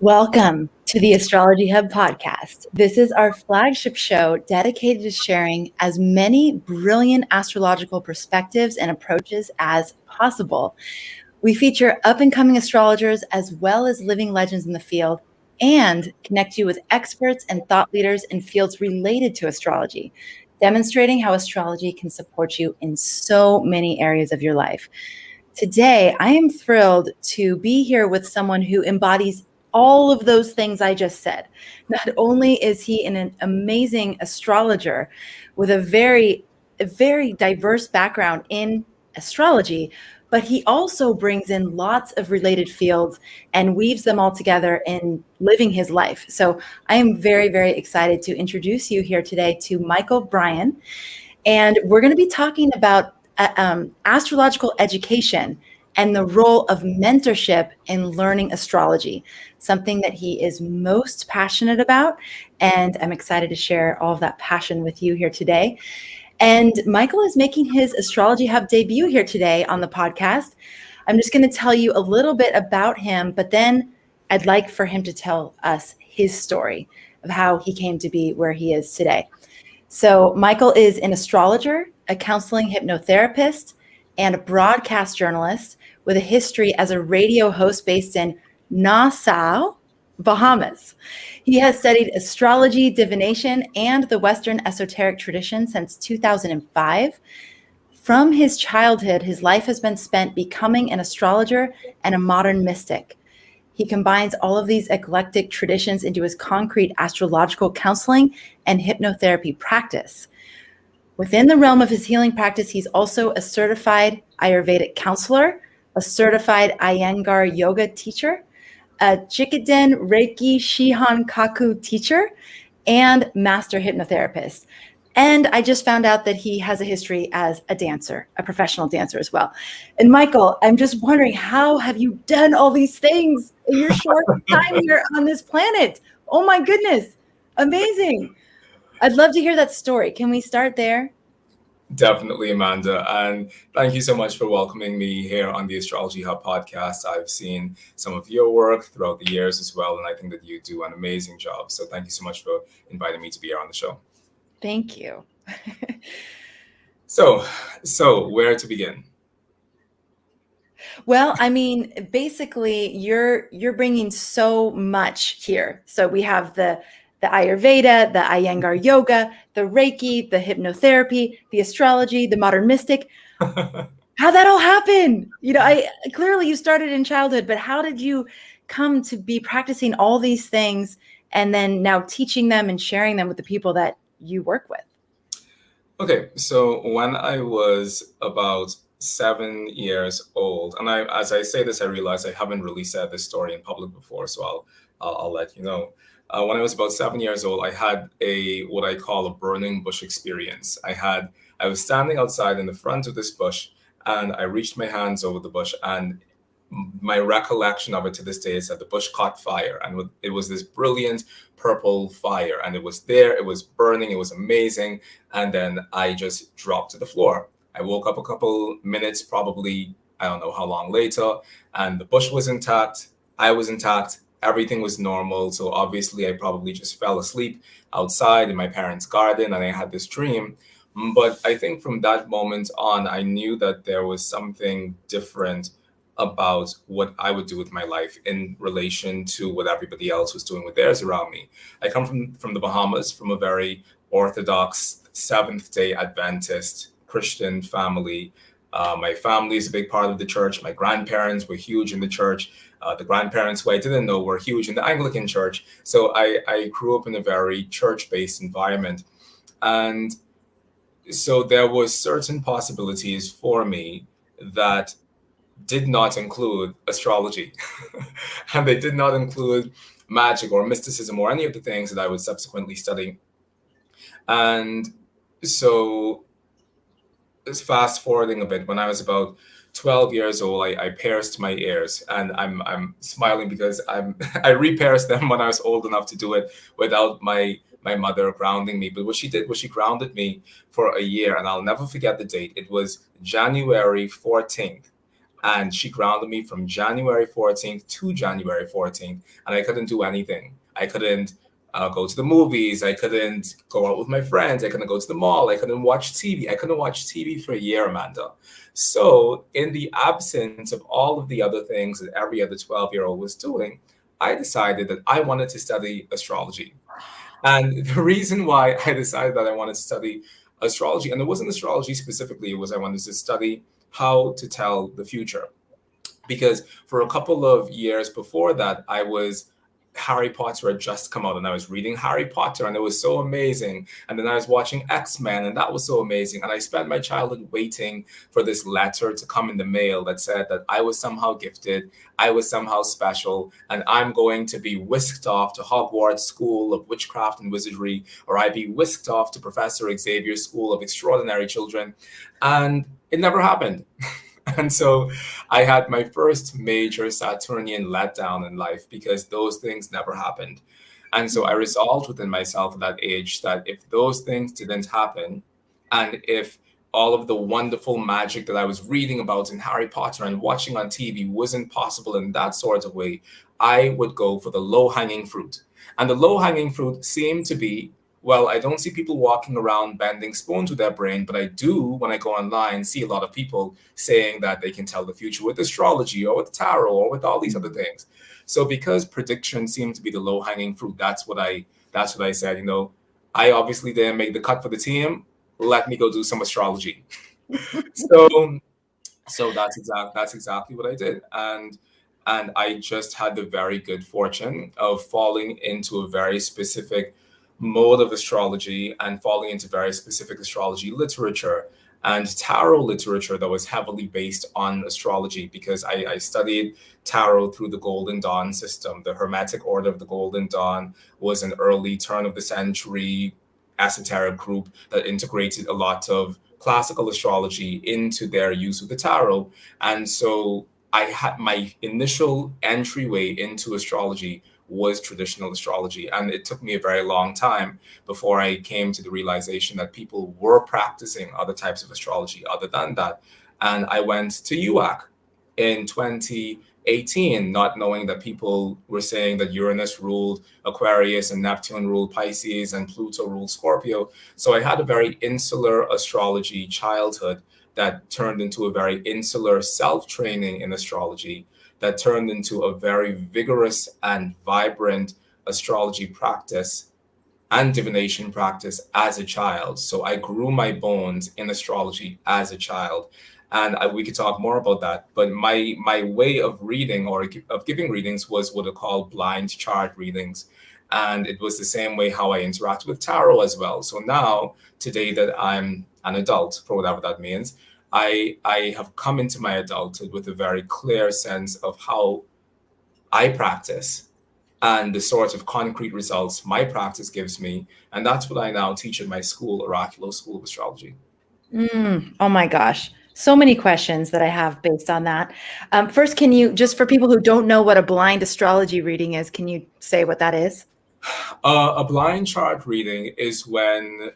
Welcome to the Astrology Hub podcast. This is our flagship show dedicated to sharing as many brilliant astrological perspectives and approaches as possible. We feature up-and-coming astrologers as well as living legends in the field and connect you with experts and thought leaders in fields related to astrology, demonstrating how astrology can support you in so many areas of your life. Today, I am thrilled to be here with someone who embodies all of those things I just said. Not only is he an amazing astrologer with a very diverse background in astrology, but he also brings in lots of related fields and weaves them all together in living his life. So I am very, very excited to introduce you here today to Mychal Bryan. And we're going to be talking about astrological education and the role of mentorship in learning astrology, something that he is most passionate about. And I'm excited to share all of that passion with you here today. And Mychal is making his Astrology Hub debut here today on the podcast. I'm just going to tell you a little bit about him, but then I'd like for him to tell us his story of how he came to be where he is today. So Mychal is an astrologer, a counseling hypnotherapist, and a broadcast journalist with a history as a radio host based in Nassau, Bahamas. He has studied astrology, divination, and the Western esoteric tradition since 2005. From his childhood, his life has been spent becoming an astrologer and a modern mystic. He combines all of these eclectic traditions into his concrete astrological counseling and hypnotherapy practice. Within the realm of his healing practice, he's also a certified Ayurvedic counselor, a certified Iyengar yoga teacher, a Chikiden Reiki Shihan Kaku teacher, and master hypnotherapist. And I just found out that he has a history as a dancer, a professional dancer as well. And Mychal, I'm just wondering, how have you done all these things in your short time here on this planet? Oh my goodness, amazing. I'd love to hear that story. Can we start there? Definitely, Amanda. And thank you so much for welcoming me here on the Astrology Hub podcast. I've seen some of your work throughout the years as well, and I think that you do an amazing job. So thank you so much for inviting me to be here on the show. Thank you. So where to begin? Well, I mean, basically, you're bringing so much here. So we have the Ayurveda, the Iyengar yoga, the Reiki, the hypnotherapy, the astrology, the modern mystic. How'd that all happen? I clearly you started in childhood, but how did you come to be practicing all these things and then now teaching them and sharing them with the people that you work with? Okay, so when I was about 7 years old, and as I say this, I realize I haven't really said this story in public before, so I'll let you know. When I was about 7 years old, I had what I call a burning bush experience. I was standing outside in the front of this bush, and I reached my hands over the bush, and my recollection of it to this day is that the bush caught fire, and it was this brilliant purple fire, and it was there, it was burning, it was amazing, and then I just dropped to the floor. I woke up a couple minutes, probably, I don't know how long later, and the bush was intact, I was intact, everything was normal. So obviously I probably just fell asleep outside in my parents' garden, and I had this dream. But I think from that moment on, I knew that there was something different about what I would do with my life in relation to what everybody else was doing with theirs around me. I come from the Bahamas, from a very Orthodox Seventh-day Adventist Christian family. My family is a big part of the church. My grandparents were huge in the church. The grandparents who I didn't know were huge in the Anglican church. So I grew up in a very church-based environment. And so there was certain possibilities for me that did not include astrology. And they did not include magic or mysticism or any of the things that I would subsequently study. And so fast forwarding a bit, when I was about 12 years old, I pierced my ears, and I'm smiling because I re-pierced them when I was old enough to do it without my mother grounding me. But what she did was she grounded me for a year, and I'll never forget the date. It was January 14th And she grounded me from January 14th to January 14th, and I couldn't do anything. I couldn't go to the movies. I couldn't go out with my friends. I couldn't go to the mall. I couldn't watch TV. I couldn't watch TV for a year, Amanda. So, in the absence of all of the other things that every other 12-year-old was doing, I decided that I wanted to study astrology. And the reason why I decided that I wanted to study astrology, and it wasn't astrology specifically, it was I wanted to study how to tell the future. Because for a couple of years before that, I was Harry Potter had just come out and I was reading Harry Potter and it was so amazing. And then I was watching X-Men and that was so amazing. And I spent my childhood waiting for this letter to come in the mail that said that I was somehow gifted, I was somehow special, and I'm going to be whisked off to Hogwarts School of Witchcraft and Wizardry, or I'd be whisked off to Professor Xavier's School of Extraordinary Children. And it never happened. And so I had my first major Saturnian letdown in life because those things never happened. And so I resolved within myself at that age that if those things didn't happen, and if all of the wonderful magic that I was reading about in Harry Potter and watching on TV wasn't possible in that sort of way, I would go for the low hanging fruit. And the low hanging fruit seemed to be, well, I don't see people walking around bending spoons with their brain, but I do, when I go online, see a lot of people saying that they can tell the future with astrology or with tarot or with all these other things. So because prediction seemed to be the low hanging fruit, that's what I said. I obviously didn't make the cut for the team. Let me go do some astrology. So that's exactly what I did, and I just had the very good fortune of falling into a very specific mode of astrology and falling into very specific astrology literature and tarot literature that was heavily based on astrology because I studied tarot through the Golden Dawn system. The Hermetic Order of the Golden Dawn was an early turn of the century esoteric group that integrated a lot of classical astrology into their use of the tarot. And so I had my initial entryway into astrology was traditional astrology. And it took me a very long time before I came to the realization that people were practicing other types of astrology other than that. And I went to UAC in 2018, not knowing that people were saying that Uranus ruled Aquarius and Neptune ruled Pisces and Pluto ruled Scorpio. So I had a very insular astrology childhood that turned into a very insular self training in astrology, that turned into a very vigorous and vibrant astrology practice and divination practice as a child. So I grew my bones in astrology as a child. And we could talk more about that. But my way of reading or of giving readings was what are called blind chart readings. And it was the same way how I interact with tarot as well. So now, today that I'm an adult, for whatever that means, I have come into my adulthood with a very clear sense of how I practice and the sort of concrete results my practice gives me. And that's what I now teach at my school, Oracular School of Astrology. Oh my gosh. So many questions that I have based on that. First, can you, just for people who don't know what a blind astrology reading is, can you say what that is? A blind chart reading is when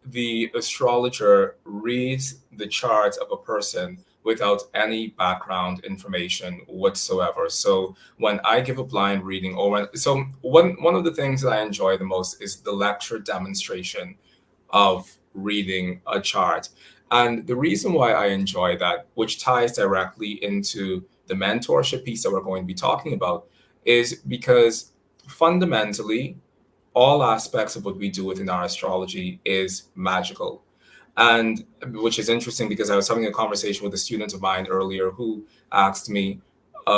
the astrologer reads the chart of a person without any background information whatsoever. So when I give a blind reading, one of the things that I enjoy the most is the lecture demonstration of reading a chart. And the reason why I enjoy that, which ties directly into the mentorship piece that we're going to be talking about, is because fundamentally all aspects of what we do within our astrology is magical. And which is interesting because I was having a conversation with a student of mine earlier who asked me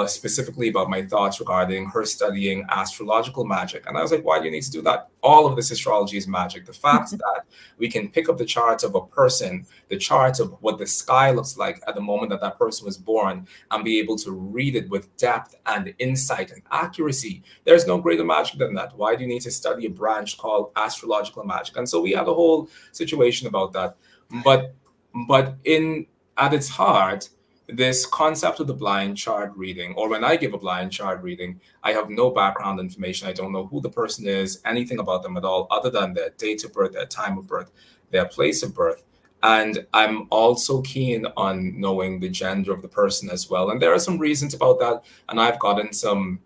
specifically about my thoughts regarding her studying astrological magic. And I was like, why do you need to do that? All of this astrology is magic. The fact that we can pick up the charts of a person, the chart of what the sky looks like at the moment that that person was born, and be able to read it with depth and insight and accuracy. There's no greater magic than that. Why do you need to study a branch called astrological magic? And so we had a whole situation about that. But in at its heart, this concept of the blind chart reading, or when I give a blind chart reading, I have no background information. I don't know who the person is, anything about them at all, other than their date of birth, their time of birth, their place of birth. And I'm also keen on knowing the gender of the person as well. And there are some reasons about that. And I've gotten some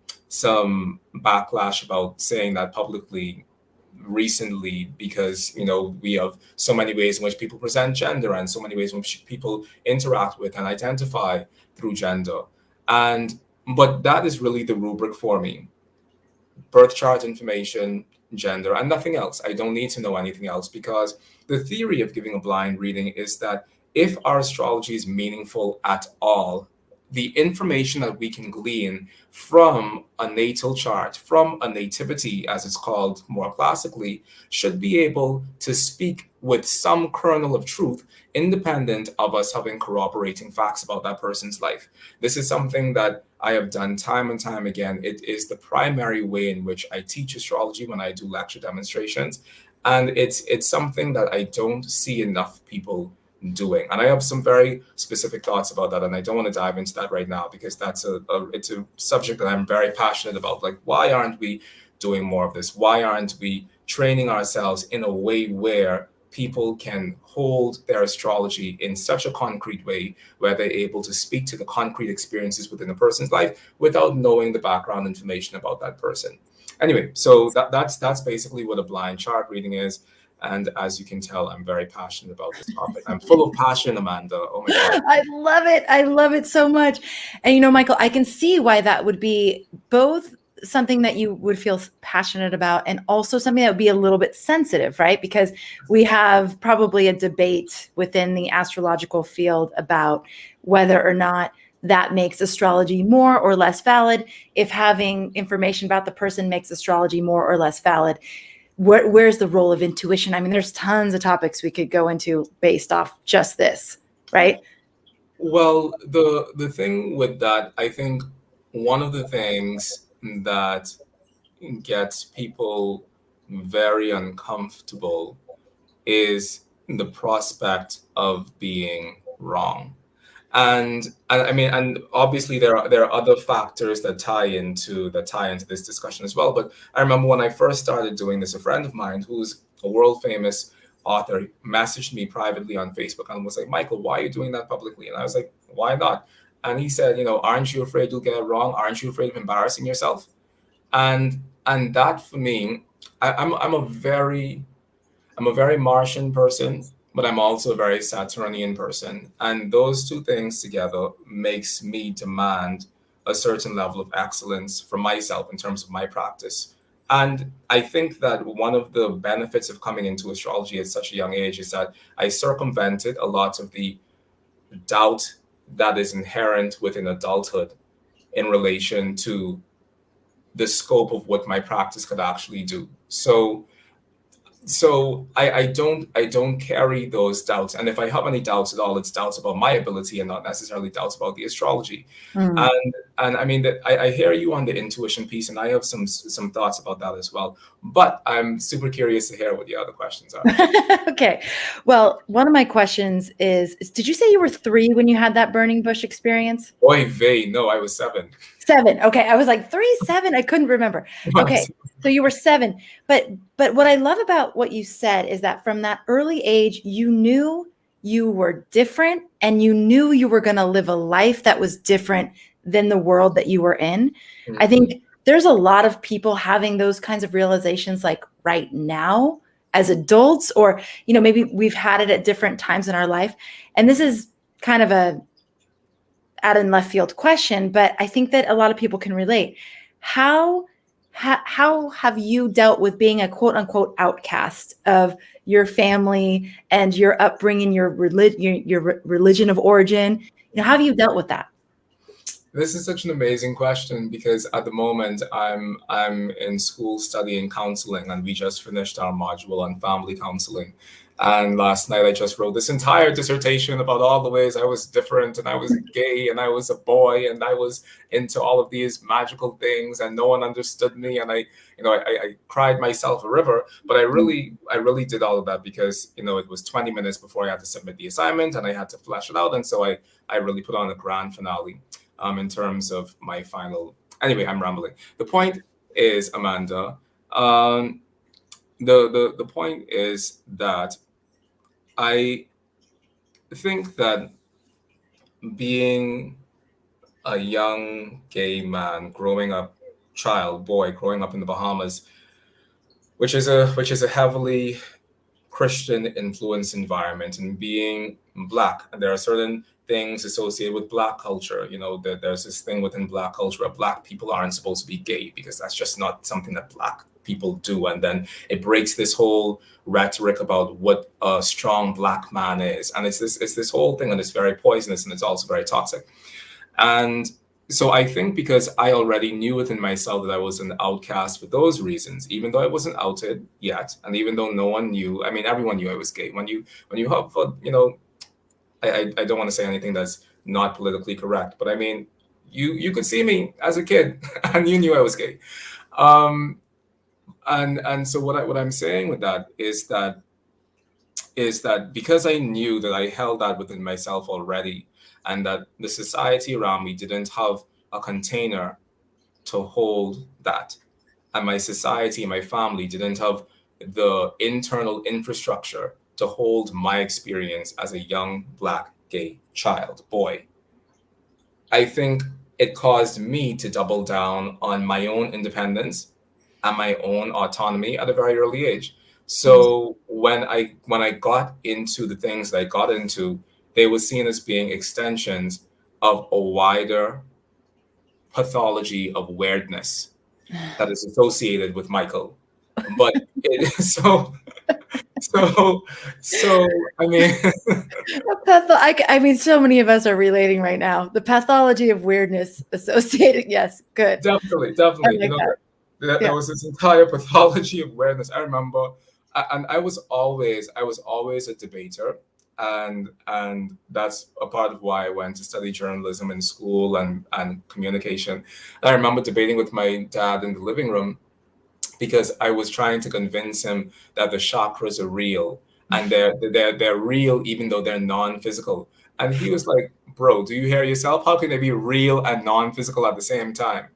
backlash about saying that publicly recently, because we have so many ways in which people present gender and so many ways in which people interact with and identify through gender. And but that is really the rubric for me: birth chart information, gender, and nothing else. I don't need to know anything else, because the theory of giving a blind reading is that if our astrology is meaningful at all, the information that we can glean from a natal chart, from a nativity, as it's called more classically, should be able to speak with some kernel of truth, independent of us having corroborating facts about that person's life. This is something that I have done time and time again. It is the primary way in which I teach astrology when I do lecture demonstrations. And it's something that I don't see enough people doing. And I have some very specific thoughts about that. And I don't want to dive into that right now, because it's a subject that I'm very passionate about. Like, why aren't we doing more of this? Why aren't we training ourselves in a way where people can hold their astrology in such a concrete way, where they're able to speak to the concrete experiences within a person's life without knowing the background information about that person? Anyway, so that's basically what a blind chart reading is. And as you can tell, I'm very passionate about this topic. I'm full of passion, Amanda. Oh my God. I love it. I love it so much. And Mychal, I can see why that would be both something that you would feel passionate about and also something that would be a little bit sensitive, right? Because we have probably a debate within the astrological field about whether or not that makes astrology more or less valid, if having information about the person makes astrology more or less valid. Where's the role of intuition? I mean, there's tons of topics we could go into based off just this, right? Well, the thing with that, I think one of the things that gets people very uncomfortable is the prospect of being wrong. And I mean, and obviously there are other factors that tie into this discussion as well. But I remember when I first started doing this, a friend of mine who's a world famous author messaged me privately on Facebook and was like, Mychal, why are you doing that publicly? And I was like, why not? And he said, aren't you afraid you'll get it wrong? Aren't you afraid of embarrassing yourself? And that for me, I'm a very Martian person, but I'm also a very Saturnian person. And those two things together makes me demand a certain level of excellence for myself in terms of my practice. And I think that one of the benefits of coming into astrology at such a young age is that I circumvented a lot of the doubt that is inherent within adulthood in relation to the scope of what my practice could actually do. So I don't carry those doubts, and if I have any doubts at all, it's doubts about my ability and not necessarily doubts about the astrology. Mm. And I mean that I hear you on the intuition piece, and I have some thoughts about that as well. But I'm super curious to hear what the other questions are. Okay. Well, one of my questions is, did you say you were 3 when you had that burning bush experience? Oy vey, no, I was 7. 7. Okay. I was like 3, 7. I couldn't remember. Okay. So you were 7. But what I love about what you said is that from that early age, you knew you were different and you knew you were going to live a life that was different than the world that you were in. I think there's a lot of people having those kinds of realizations like right now as adults, or, maybe we've had it at different times in our life. And this is kind of a out in left field question, but I think that a lot of people can relate. How have you dealt with being a quote unquote outcast of your family and your upbringing, your religion of origin? How have you dealt with that? This is such an amazing question, because at the moment I'm in school studying counseling, and we just finished our module on family counseling. And last night I just wrote this entire dissertation about all the ways I was different, and I was gay, and I was a boy, and I was into all of these magical things, and no one understood me, and I cried myself a river. But I really did all of that because it was 20 minutes before I had to submit the assignment, and I had to flesh it out, and so I really put on a grand finale in terms of my final. Anyway, I'm rambling. The point is, Amanda, the point is that I think that being a young gay man growing up, boy growing up in the Bahamas, which is a heavily Christian influence environment, and being black, and there are certain things associated with black culture. There's this thing within black culture where black people aren't supposed to be gay because that's just not something that black people do. And then it breaks this whole rhetoric about what a strong black man is. And it's this whole thing, and it's very poisonous, and it's also very toxic. And so I think because I already knew within myself that I was an outcast for those reasons, even though I wasn't outed yet, and even though no one knew, I mean, everyone knew I was gay. When you have, I don't want to say anything that's not politically correct, but I mean, you could see me as a kid, and you knew I was gay. Um, and so what I'm saying with that is that because I knew that I held that within myself already, and that the society around me didn't have a container to hold that, and my society and my family didn't have the internal infrastructure to hold my experience as a young black gay child boy, I think it caused me to double down on my own independence and my own autonomy at a very early age. So when I got into the things that I got into, they were seen as being extensions of a wider pathology of weirdness that is associated with Mychal. But it so I mean I mean, so many of us are relating right now. The pathology of weirdness associated. Yes, good. definitely, I definitely. like that. There Yeah. was this entire pathology of awareness. I remember, and I was always a debater, and that's a part of why I went to study journalism in school and communication. I remember debating with my dad in the living room because I was trying to convince him that the chakras are real, and they're real even though they're non-physical. And he was like, "Bro, do you hear yourself? How can they be real and non-physical at the same time?"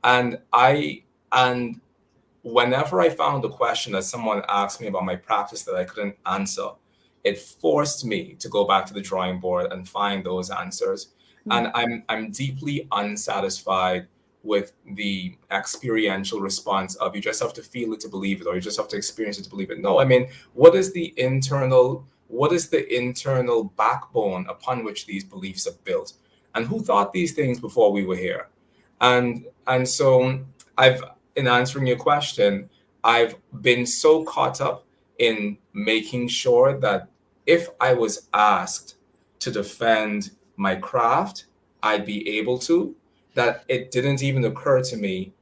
And I and whenever I found a question that someone asked me about my practice that I couldn't answer, it forced me to go back to the drawing board and find those answers. And I'm deeply unsatisfied with the experiential response of you just have to feel it to believe it, or you just have to experience it to believe it. No, I mean, what is the internal backbone upon which these beliefs are built? And who thought these things before we were here? And so I've in answering your question, I've been so caught up in making sure that if I was asked to defend my craft, I'd be able to, that it didn't even occur to me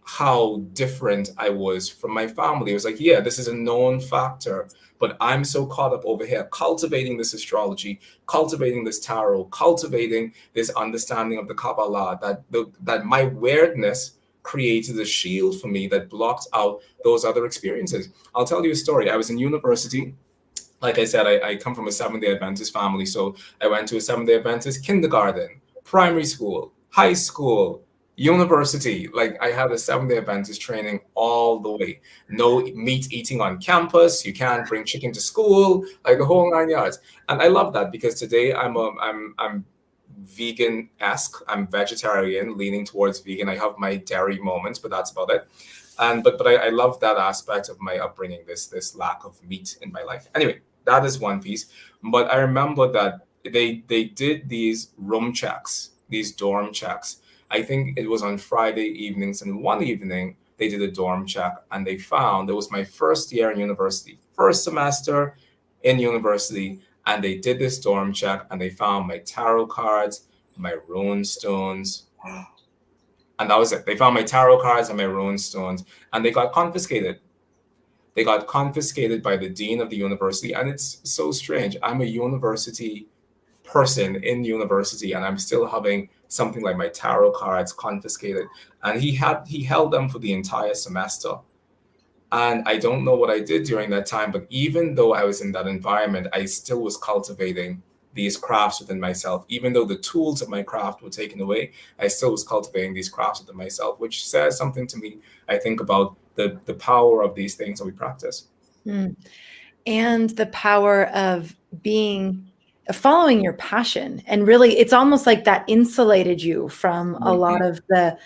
how different I was from my family. It was like, yeah, this is a known factor, but I'm so caught up over here cultivating this astrology, cultivating this tarot, cultivating this understanding of the Kabbalah, that my weirdness created a shield for me that blocked out those other experiences. I'll tell you a story. I was in university. Like I said, I come from a Seventh-day Adventist family. So I went to a Seventh-day Adventist kindergarten, primary school, high school, university. Like I had a Seventh-day Adventist training all the way. No meat eating on campus. You can't bring chicken to school, like the whole 9 yards. And I love that because today I'm vegan-esque. I'm vegetarian, leaning towards vegan. I have my dairy moments, but that's about it. And but I love that aspect of my upbringing, this lack of meat in my life. Anyway, that is one piece. But I remember that they did these room checks, these dorm checks. I think it was on Friday evenings, and one evening they did a dorm check, and they found it was my first year in university, first semester in university, and they did this dorm check, and they found my tarot cards, my rune stones, and that was it. They found my tarot cards and my rune stones, and they got confiscated. They got confiscated by the dean of the university, and it's so strange. I'm a university person in university, and I'm still having something like my tarot cards confiscated. And he held them for the entire semester. And I don't know what I did during that time, but even though I was in that environment, I still was cultivating these crafts within myself. Even though the tools of my craft were taken away, I still was cultivating these crafts within myself, which says something to me, I think, about the power of these things that we practice. And the power of being following your passion. And really, it's almost like that insulated you from a lot of the,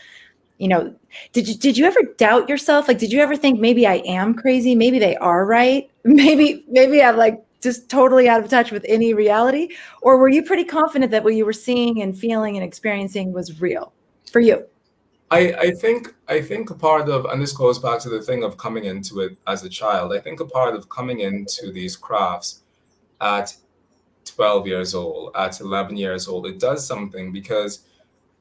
did you ever doubt yourself? Like, did you ever think maybe I am crazy? Maybe they are right. Maybe I'm like just totally out of touch with any reality. Or were you pretty confident that what you were seeing and feeling and experiencing was real for you? I think a part of, and this goes back to the thing of coming into it as a child. I think a part of coming into these crafts at 12 years old, at 11 years old, it does something, because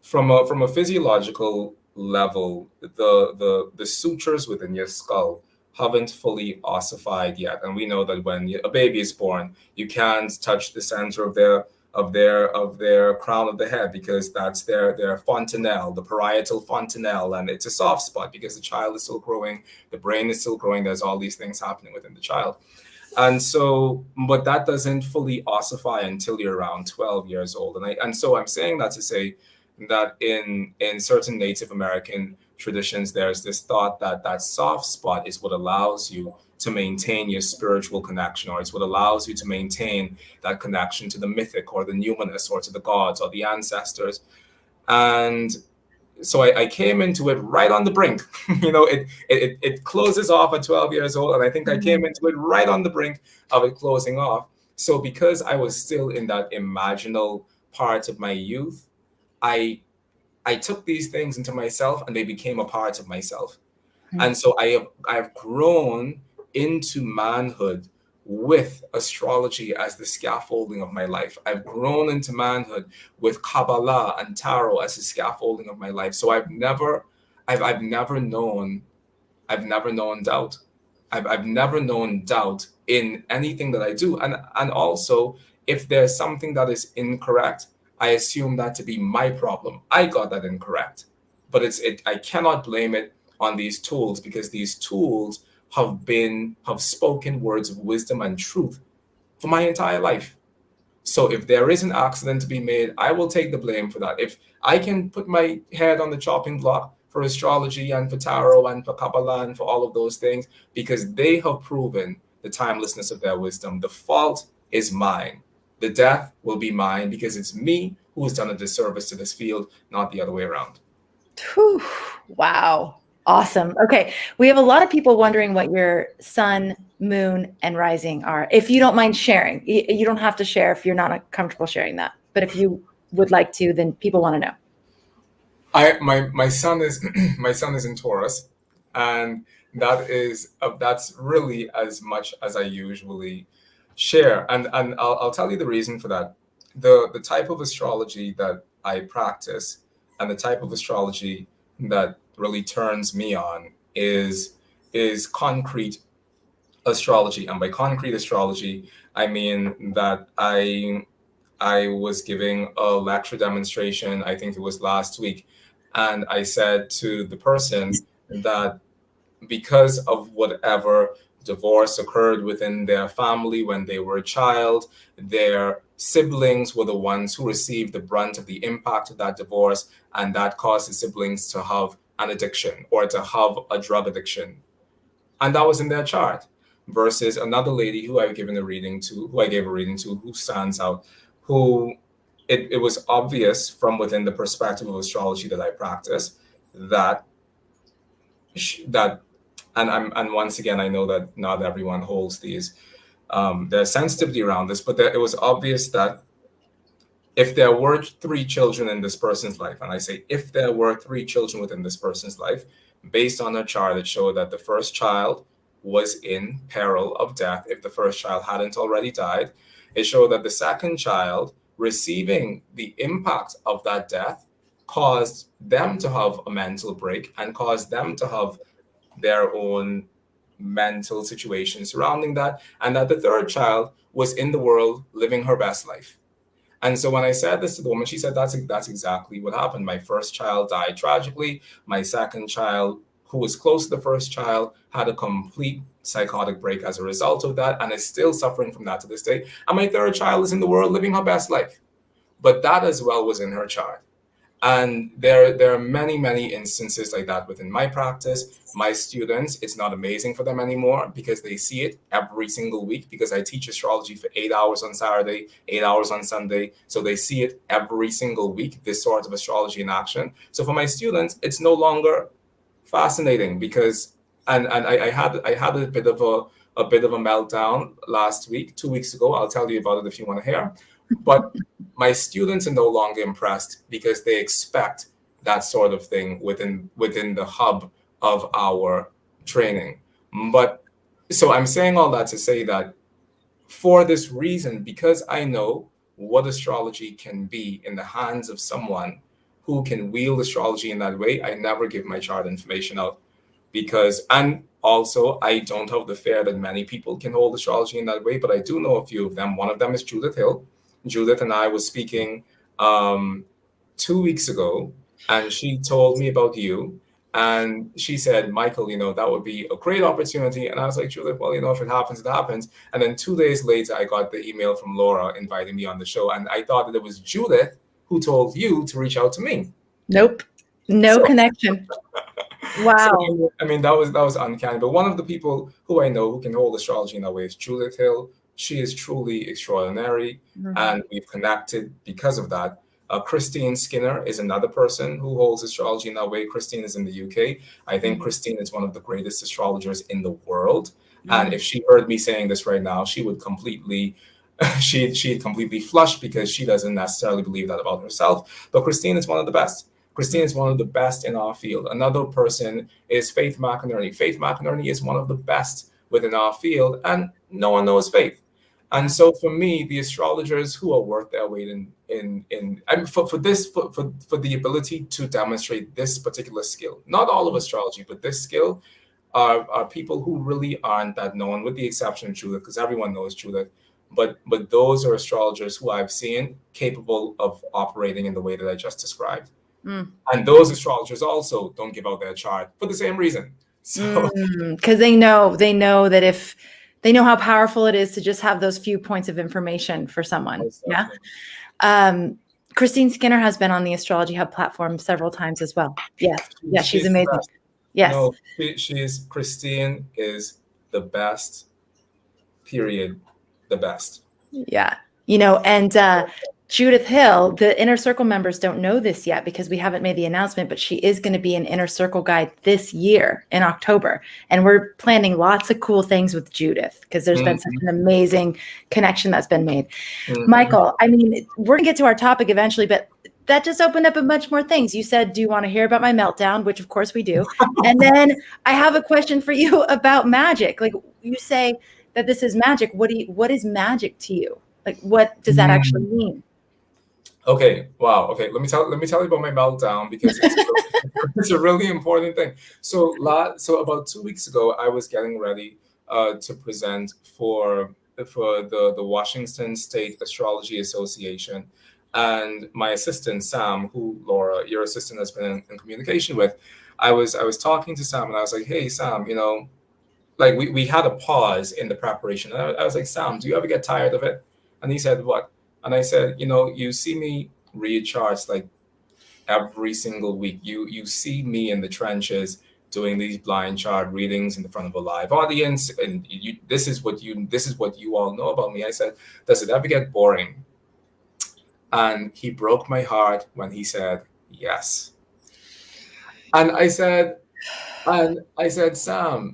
from a physiological level, the sutures within your skull haven't fully ossified yet, and we know that when a baby is born, you can't touch the center of their crown of the head, because that's their fontanelle, the parietal fontanelle, and it's a soft spot because the child is still growing, the brain is still growing. There's all these things happening within the child. And so, but that doesn't fully ossify until you're around 12 years old. And so I'm saying that to say that in certain Native American traditions, there's this thought that that soft spot is what allows you to maintain your spiritual connection, or it's what allows you to maintain that connection to the mythic or the numinous or to the gods or the ancestors. And so I came into it right on the brink. It closes off at 12 years old, and I think I came into it right on the brink of it closing off. So because I was still in that imaginal part of my youth, I took these things into myself, and they became a part of myself. And so I have grown into manhood with astrology as the scaffolding of my life. I've grown into manhood with Kabbalah and tarot as the scaffolding of my life. So I've never known doubt. I've never known doubt in anything that I do. And also, if there's something that is incorrect, I assume that to be my problem. I got that incorrect. But I cannot blame it on these tools, because these tools have spoken words of wisdom and truth for my entire life. So if there is an accident to be made, I will take the blame for that. If I can put my head on the chopping block for astrology and for tarot and for Kabbalah and for all of those things, because they have proven the timelessness of their wisdom, the fault is mine. The death will be mine, because it's me who has done a disservice to this field, not the other way around. Whew, wow. Awesome. Okay. We have a lot of people wondering what your sun, moon, and rising are. If you don't mind sharing, you don't have to share if you're not comfortable sharing that. But if you would like to, then people want to know. My son is my son is in Taurus, and that's really as much as I usually share. And I'll tell you the reason for that. The type of astrology that I practice, and the type of astrology that really turns me on, is concrete astrology. And by concrete astrology, I mean that I was giving a lecture demonstration, I think it was last week, and I said to the person that because of whatever divorce occurred within their family when they were a child, their siblings were the ones who received the brunt of the impact of that divorce, and that caused the siblings to have an addiction or to have a drug addiction. And that was in their chart. Versus another lady who I gave a reading to, who stands out, who it was obvious from within the perspective of astrology that I practice that that and once again, I know that not everyone holds these there's sensitivity around this, but it was obvious that if there were three children in this person's life, and I say if there were three children within this person's life, based on her chart, it showed that the first child was in peril of death if the first child hadn't already died. It showed that the second child receiving the impact of that death caused them to have a mental break and caused them to have their own mental situation surrounding that, and that the third child was in the world living her best life. And so when I said this to the woman, she said, that's exactly what happened. My first child died tragically. My second child, who was close to the first child, had a complete psychotic break as a result of that, and is still suffering from that to this day. And my third child is in the world living her best life. But that as well was in her chart. And there are many instances like that within my practice. My students, it's not amazing for them anymore because they see it every single week, because I teach astrology for 8 hours on Saturday, 8 hours on Sunday. So they see it every single week, this sort of astrology in action. So for my students, it's no longer fascinating because, and I had a bit of a meltdown last week, 2 weeks ago. I'll tell you about it if you want to hear. But my students are no longer impressed because they expect that sort of thing within the hub of our training. But so I'm saying all that to say that for this reason, because I know what astrology can be in the hands of someone who can wield astrology in that way, I never give my chart information out. Because, and also, I don't have the fear that many people can hold astrology in that way, but I do know a few of them. One of them is Judith Hill. Judith and I was speaking um, 2 weeks ago, and she told me about you. And she said, Mychal, that would be a great opportunity. And I was like, Judith, well, if it happens, it happens. And then 2 days later, I got the email from Laura inviting me on the show. And I thought that it was Judith who told you to reach out to me. Nope. No So, connection. Wow. So, I mean, that was uncanny. But one of the people who I know who can hold astrology in that way is Judith Hill. She is truly extraordinary, and we've connected because of that. Christine Skinner is another person who holds astrology in that way. Christine is in the UK. I think Christine is one of the greatest astrologers in the world. And if she heard me saying this right now, she would completely she'd completely flush, because she doesn't necessarily believe that about herself. But Christine is one of the best. Christine is one of the best in our field. Another person is Faith McInerney. Faith McInerney is one of the best within our field, and no one knows Faith. And so for me, the astrologers who are worth their weight in I mean, for the ability to demonstrate this particular skill, not all of astrology, but this skill, are people who really aren't that known, with the exception of Judith, because everyone knows Judith. But those are astrologers who I've seen capable of operating in the way that I just described. And those astrologers also don't give out their chart for the same reason. So because they know that if they know how powerful it is to just have those few points of information for someone. Yeah. Christine Skinner has been on the Astrology Hub platform several times as well. Yes. Yeah, she's amazing. Yes. No, Christine is the best, period. The best. Yeah. And Judith Hill, the Inner Circle members don't know this yet because we haven't made the announcement, but she is going to be an Inner Circle guide this year in October. And we're planning lots of cool things with Judith because there's been such an amazing connection that's been made. Mychal, I mean, we're going to get to our topic eventually, but that just opened up a bunch more things. You said, do you want to hear about my meltdown? Which of course we do. And then I have a question for you about magic. Like you say that this is magic. What is magic to you? Like, what does that actually mean? Okay. Wow. Okay. Let me tell you about my meltdown, because it's a really important thing. So about 2 weeks ago, I was getting ready to present for the Washington State Astrology Association, and my assistant Sam, who Laura, your assistant, has been in communication with, I was talking to Sam, and I was like, hey Sam, like we had a pause in the preparation, and I was like, Sam, do you ever get tired of it? And he said, what? And I said, you see me read charts like every single week. You see me in the trenches doing these blind chart readings in front of a live audience, and this is what you all know about me. I said, does it ever get boring? And he broke my heart when he said yes. And I said, Sam. I said, Sam.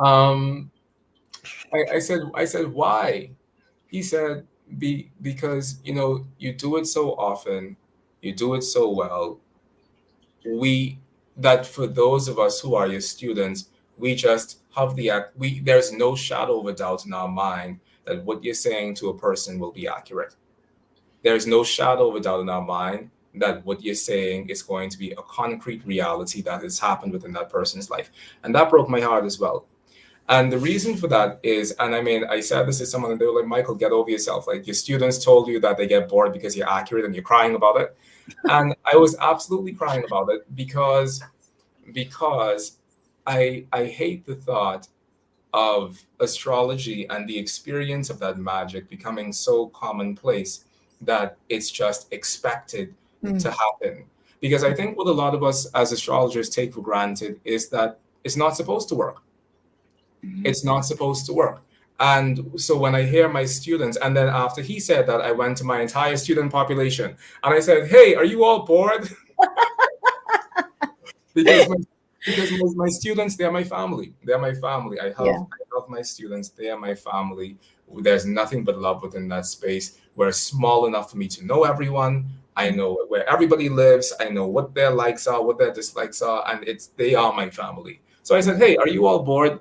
I said, why? He said, because you do it so often, you do it so well. That for those of us who are your students, we just have there's no shadow of a doubt in our mind that what you're saying to a person will be accurate. There's no shadow of a doubt in our mind that what you're saying is going to be a concrete reality that has happened within that person's life. And that broke my heart as well. And the reason for that is, and I mean, I said this to someone, and they were like, Mychal, get over yourself. Like, your students told you that they get bored because you're accurate and you're crying about it. And I was absolutely crying about it because I hate the thought of astrology and the experience of that magic becoming so commonplace that it's just expected to happen. Because I think what a lot of us as astrologers take for granted is that it's not supposed to work. It's not supposed to work. And so when I hear my students, and then after he said that, I went to my entire student population and I said, "Hey, are you all bored?" because my students, they're my family. They're my family. I have my students. They are my family. There's nothing but love within that space. We're small enough for me to know everyone. I know where everybody lives. I know what their likes are, what their dislikes are, and they are my family. So I said, "Hey, are you all bored?"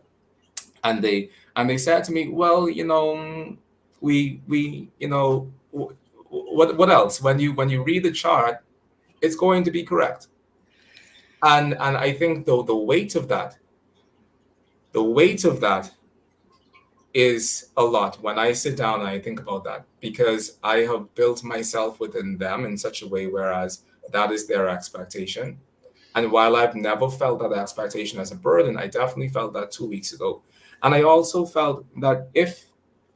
And they said to me, "Well, we what else? When you read the chart, it's going to be correct." And I think though the weight of that is a lot when I sit down and I think about that, because I have built myself within them in such a way whereas that is their expectation. And while I've never felt that expectation as a burden, I definitely felt that 2 weeks ago. And I also felt that if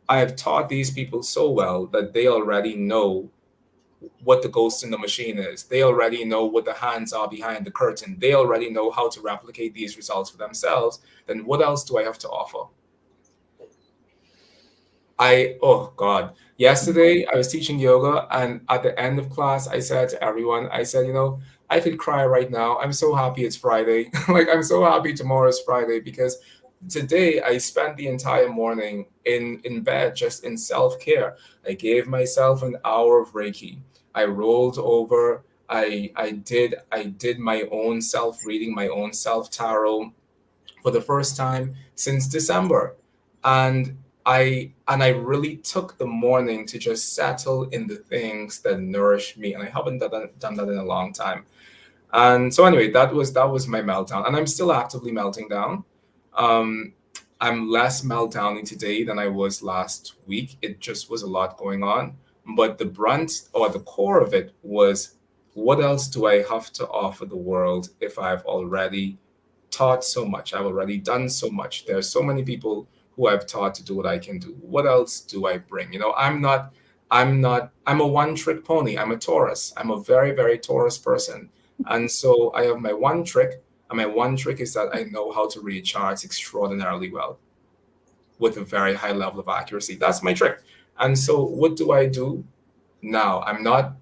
I have taught these people so well that they already know what the ghost in the machine is, they already know what the hands are behind the curtain, they already know how to replicate these results for themselves, then what else do I have to offer? Oh God, yesterday I was teaching yoga, and at the end of class, I said to everyone, I said, I could cry right now. I'm so happy it's Friday. Like, I'm so happy tomorrow is Friday, because today I spent the entire morning in bed, just in self-care. I gave myself an hour of Reiki. I rolled over. I did my own self-reading, my own self-tarot for the first time since December. And I really took the morning to just settle in the things that nourish me. And I haven't done that in a long time. And so anyway, that was my meltdown. And I'm still actively melting down. Um, I'm less meltdowning today than I was last week. It just was a lot going on. But the brunt or the core of it was, what else do I have to offer the world if I've already taught so much? I've already done so much. There's so many people who I've taught to do what I can do. What else do I bring? I'm a one trick pony. I'm a Taurus. I'm a very, very Taurus person. And so I have my one trick. And my one trick is that I know how to read charts extraordinarily well with a very high level of accuracy. That's my trick. And so what do I do now? I'm not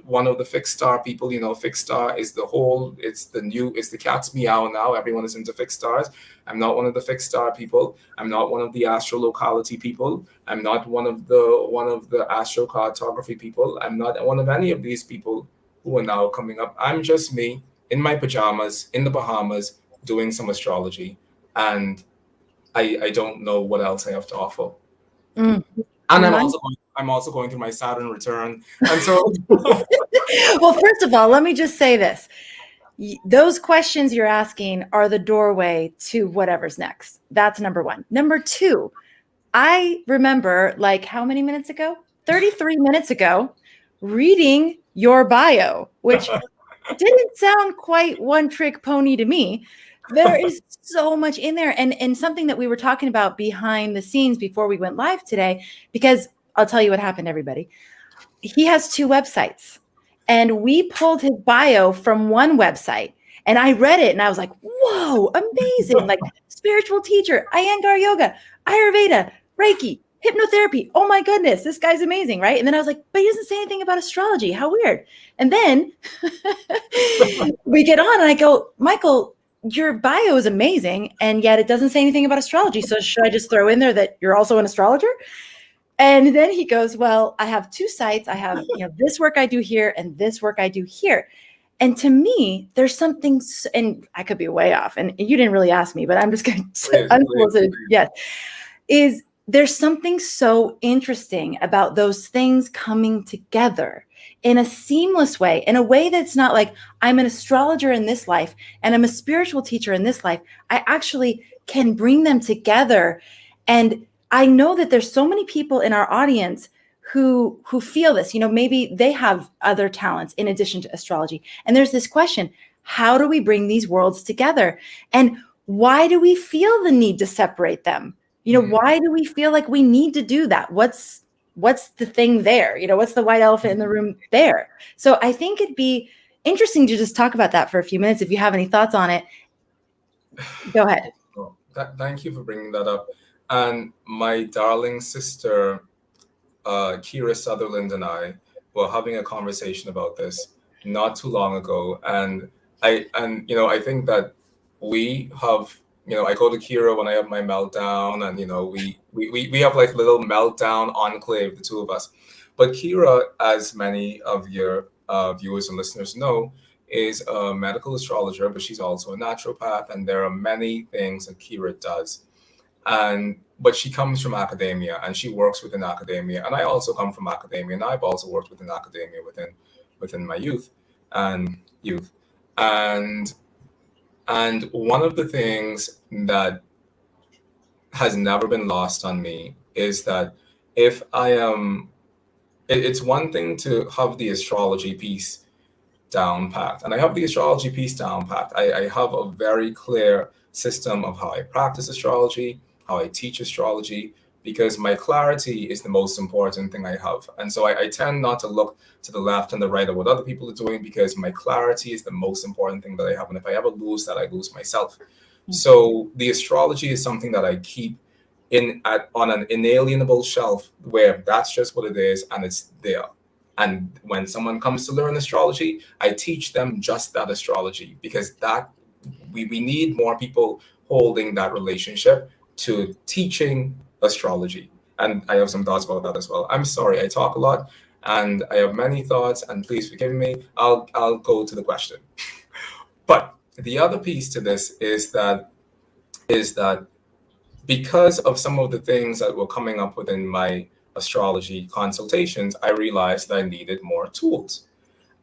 one of the fixed star people. Fixed star is it's the cat's meow now. Everyone is into fixed stars. I'm not one of the fixed star people. I'm not one of the astrolocality people. I'm not one of the astrocartography people. I'm not one of any of these people who are now coming up. I'm just me in my pajamas in the Bahamas doing some astrology, and I don't know what else I have to offer. And I'm also going through my Saturn return, and so. Well, first of all, let me just say this. Those questions you're asking are the doorway to whatever's next. That's number one. Number two, I remember, like, how many minutes ago? 33 minutes ago, reading your bio, which didn't sound quite one trick pony to me. There is so much in there, and something that we were talking about behind the scenes before we went live today, because I'll tell you what happened, everybody. He has 2 websites, and we pulled his bio from one website, and I read it and I was like, whoa, amazing. Like, spiritual teacher, Iyengar yoga, Ayurveda, Reiki, hypnotherapy. Oh my goodness, this guy's amazing, right? And then I was like, but he doesn't say anything about astrology. How weird. And then we get on and I go, Michael, your bio is amazing, and yet it doesn't say anything about astrology. So should I just throw in there that you're also an astrologer? And then he goes, well, I have 2 sites. I have, this work I do here and this work I do here. And to me, there's something, and I could be way off, and you didn't really ask me, but I'm just going to unsolicited. Yes. Is there's something so interesting about those things coming together in a seamless way, in a way that's not like, I'm an astrologer in this life and I'm a spiritual teacher in this life. I actually can bring them together. And I know that there's so many people in our audience who feel this, maybe they have other talents in addition to astrology. And there's this question, how do we bring these worlds together? And why do we feel the need to separate them? Why do we feel like we need to do that? What's the thing there? What's the white elephant in the room there? So I think it'd be interesting to just talk about that for a few minutes. If you have any thoughts on it, go ahead. Oh, thank you for bringing that up. And my darling sister, Kira Sutherland, and I were having a conversation about this not too long ago. And I think that we have, I go to Kira when I have my meltdown, and we have like little meltdown enclave, the two of us. But Kira, as many of your viewers and listeners know, is a medical astrologer, but she's also a naturopath, and there are many things that Kira does. And but she comes from academia, and she works within academia, and I also come from academia, and I've also worked within academia within my youth, and and one of the things that has never been lost on me is that if I am, it's one thing to have the astrology piece down packed. And I have the astrology piece down packed. I have a very clear system of how I practice astrology, how I teach astrology, because my clarity is the most important thing I have. And so I tend not to look to the left and the right of what other people are doing, because my clarity is the most important thing that I have. And if I ever lose that, I lose myself. So the astrology is something that I keep on an inalienable shelf, where that's just what it is and it's there. And when someone comes to learn astrology, I teach them just that astrology, because that we need more people holding that relationship to teaching astrology. And I have some thoughts about that as well. I'm sorry, I talk a lot and I have many thoughts, and please forgive me. I'll go to the question. But the other piece to this is that because of some of the things that were coming up within my astrology consultations, I realized that I needed more tools.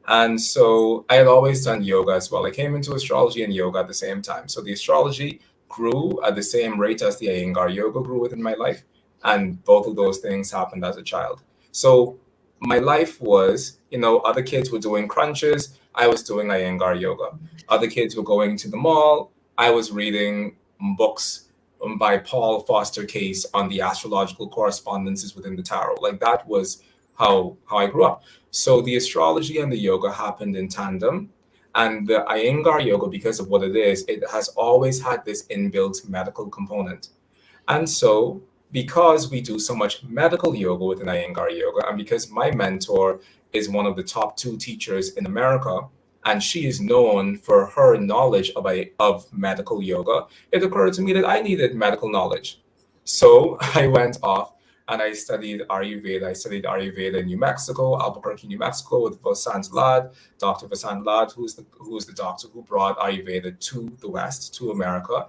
And so I had always done yoga as well. I came into astrology and yoga at the same time. So the astrology grew at the same rate as the Iyengar yoga grew within my life. And both of those things happened as a child. So my life was, other kids were doing crunches. I was doing Iyengar yoga. Other kids were going to the mall. I was reading books by Paul Foster Case on the astrological correspondences within the tarot. Like that was how I grew up. So the astrology and the yoga happened in tandem. And the Iyengar yoga, because of what it is, it has always had this inbuilt medical component. And so, because we do so much medical yoga within Iyengar yoga, and because my mentor is one of the top two teachers in America, and she is known for her knowledge of medical yoga, it occurred to me that I needed medical knowledge. So I went off and I studied Ayurveda. I studied Ayurveda in New Mexico, Albuquerque, New Mexico, with Vasant Lad, Dr. Vasant Lad, who's the doctor who brought Ayurveda to the West, to America.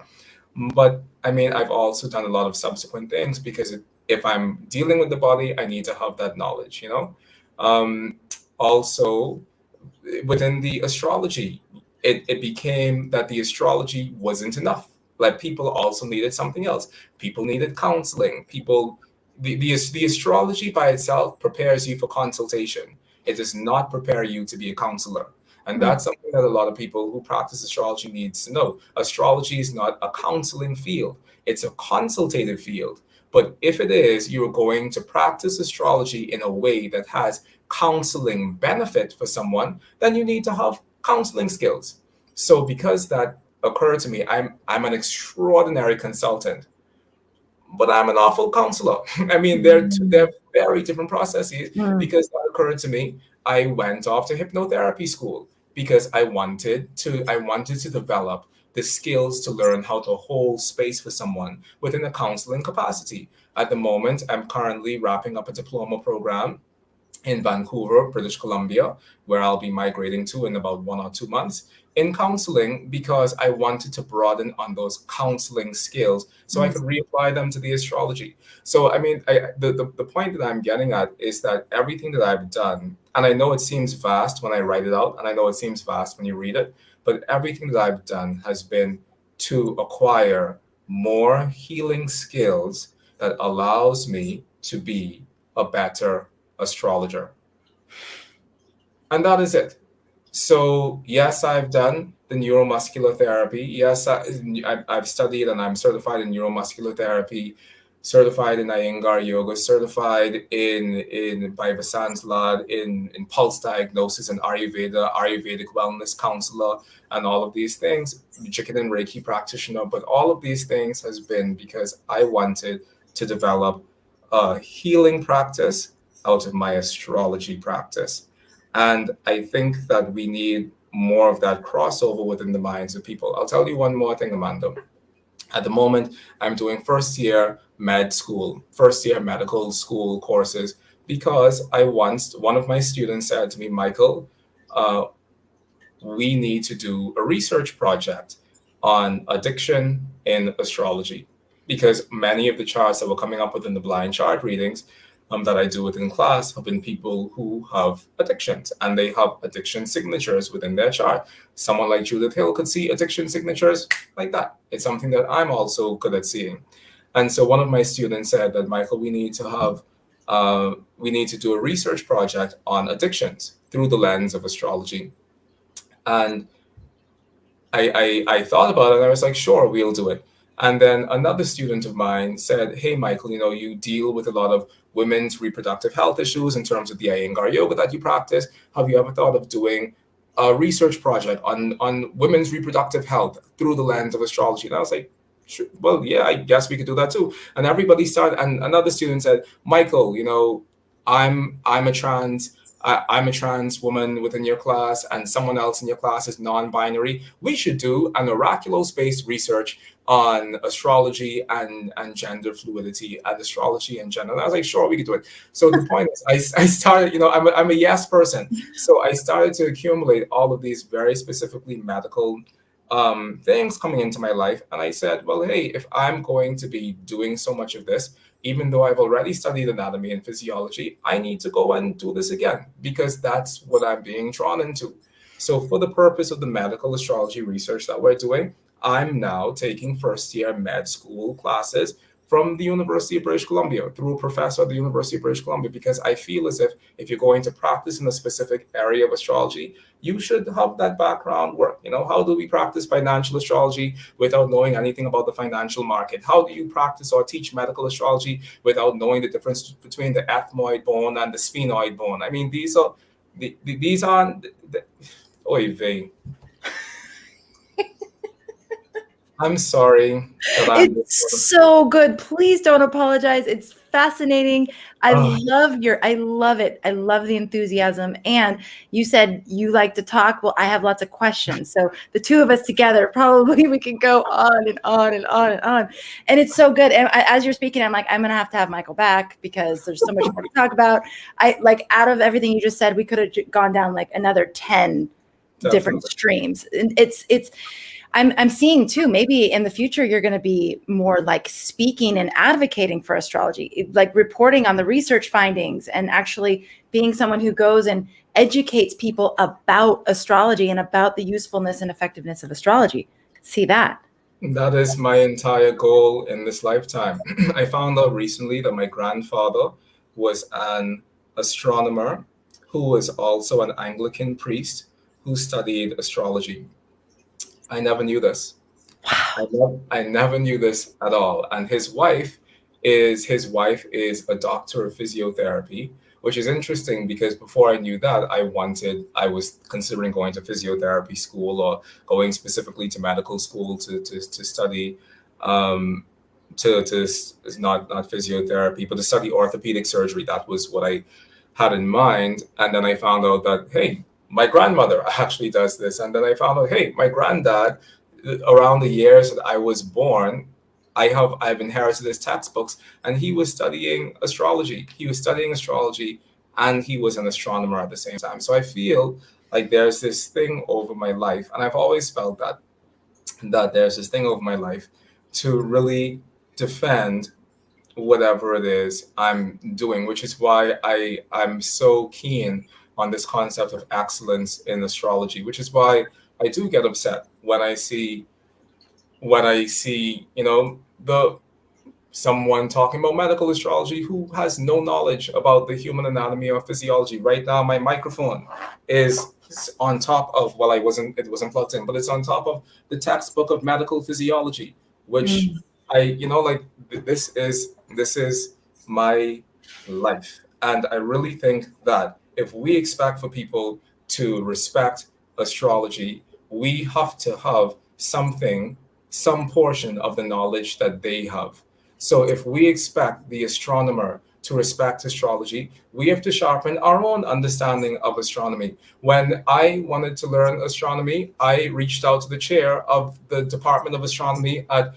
But I mean, I've also done a lot of subsequent things, because if I'm dealing with the body, I need to have that knowledge. Also, within the astrology, it became that the astrology wasn't enough. Like people also needed something else. People needed counseling. The astrology by itself prepares you for consultation. It does not prepare you to be a counselor. And that's something that a lot of people who practice astrology needs to know. Astrology is not a counseling field. It's a consultative field. But if it is, you're going to practice astrology in a way that has counseling benefit for someone, then you need to have counseling skills. So because that occurred to me, I'm an extraordinary consultant, but I'm an awful counselor. I mean, they're very different processes. Because that occurred to me, I went off to hypnotherapy school, because I wanted to develop the skills to learn how to hold space for someone within a counseling capacity. At the moment, I'm currently wrapping up a diploma program in Vancouver, British Columbia, where I'll be migrating to in about 1 or 2 months, in counseling, because I wanted to broaden on those counseling skills so I could reapply them to the astrology. So, I mean, the point that I'm getting at is that everything that I've done, and I know it seems vast when I write it out, and I know it seems vast when you read it, but everything that I've done has been to acquire more healing skills that allows me to be a better astrologer. And that is it. So, yes, I've done the neuromuscular therapy. Yes, I've studied and I'm certified in neuromuscular therapy. certified in Iyengar yoga, certified in by Vasan's lad in pulse diagnosis and Ayurvedic wellness counselor, and all of these things, chicken and Reiki practitioner. But all of these things has been because I wanted to develop a healing practice out of my astrology practice. And I think that we need more of that crossover within the minds of people. I'll tell you one more thing, Amanda. At the moment, I'm doing first year medical school courses because one of my students said to me, Michael, uh, we need to do a research project on addiction in astrology because many of the charts that were coming up within the blind chart readings that I do within class have been people who have addictions and they have addiction signatures within their chart. Someone like Judith Hill could see addiction signatures like that. It's something that I'm also good at seeing. And so one of my students said that, Michael, we need to do a research project on addictions through the lens of astrology. And I thought about it and I was like, sure, we'll do it. And then another student of mine said, hey, Michael, you deal with a lot of women's reproductive health issues in terms of the Iyengar yoga that you practice. Have you ever thought of doing a research project on women's reproductive health through the lens of astrology? And I was like, sure, well, yeah, I guess we could do that too. And everybody started, and another student said, Michael, I'm a trans I'm a trans woman within your class and someone else in your class is non-binary. We should do an oracular-based research on astrology and gender fluidity and astrology and gender. And I was like, sure, we could do it. So the point is, I started, I'm a yes person. So I started to accumulate all of these very specifically medical things coming into my life. And I said, well, hey, if I'm going to be doing so much of this, even though I've already studied anatomy and physiology, I need to go and do this again because that's what I'm being drawn into. So for the purpose of the medical astrology research that we're doing, I'm now taking first year med school classes from the University of British Columbia through a professor at the University of British Columbia, because I feel as if you're going to practice in a specific area of astrology, you should have that background work. How do we practice financial astrology without knowing anything about the financial market? How do you practice or teach medical astrology without knowing the difference between the ethmoid bone and the sphenoid bone? I mean, these aren't oy vey. I'm sorry that I'm It's so good. Please don't apologize. It's fascinating. I love it. I love the enthusiasm. And you said you like to talk. Well, I have lots of questions. So the two of us together, probably we can go on and on and on and on. And it's so good. And as you're speaking, I'm like, I'm going to have Michael back because there's so much more to talk about. Out of everything you just said, we could have gone down like another 10 different streams. And I'm seeing too, maybe in the future, you're going to be more like speaking and advocating for astrology, like reporting on the research findings and actually being someone who goes and educates people about astrology and about the usefulness and effectiveness of astrology. See that. That is my entire goal in this lifetime. I found out recently that my grandfather was an astronomer who was also an Anglican priest who studied astrology. I never knew this. Wow. I never knew this at all. And his wife is a doctor of physiotherapy, which is interesting because before I knew that, I was considering going to physiotherapy school or going specifically to medical school to study to not physiotherapy, but to study orthopedic surgery. That was what I had in mind. And then I found out that, hey, my grandmother actually does this. And then I found out, hey, my granddad, around the years that I was born, I've inherited his textbooks, and he was studying astrology. He was studying astrology, and he was an astronomer at the same time. So I feel like there's this thing over my life, and I've always felt that there's this thing over my life to really defend whatever it is I'm doing, which is why I'm so keen on this concept of excellence in astrology, which is why I do get upset when I see the someone talking about medical astrology who has no knowledge about the human anatomy or physiology. Right now, my microphone is on top of, it wasn't plugged in, but it's on top of the textbook of medical physiology, which like this is my life, and I really think that if we expect for people to respect astrology, we have to have some portion of the knowledge that they have. So if we expect the astronomer to respect astrology, we have to sharpen our own understanding of astronomy. When I wanted to learn astronomy, I reached out to the chair of the Department of Astronomy at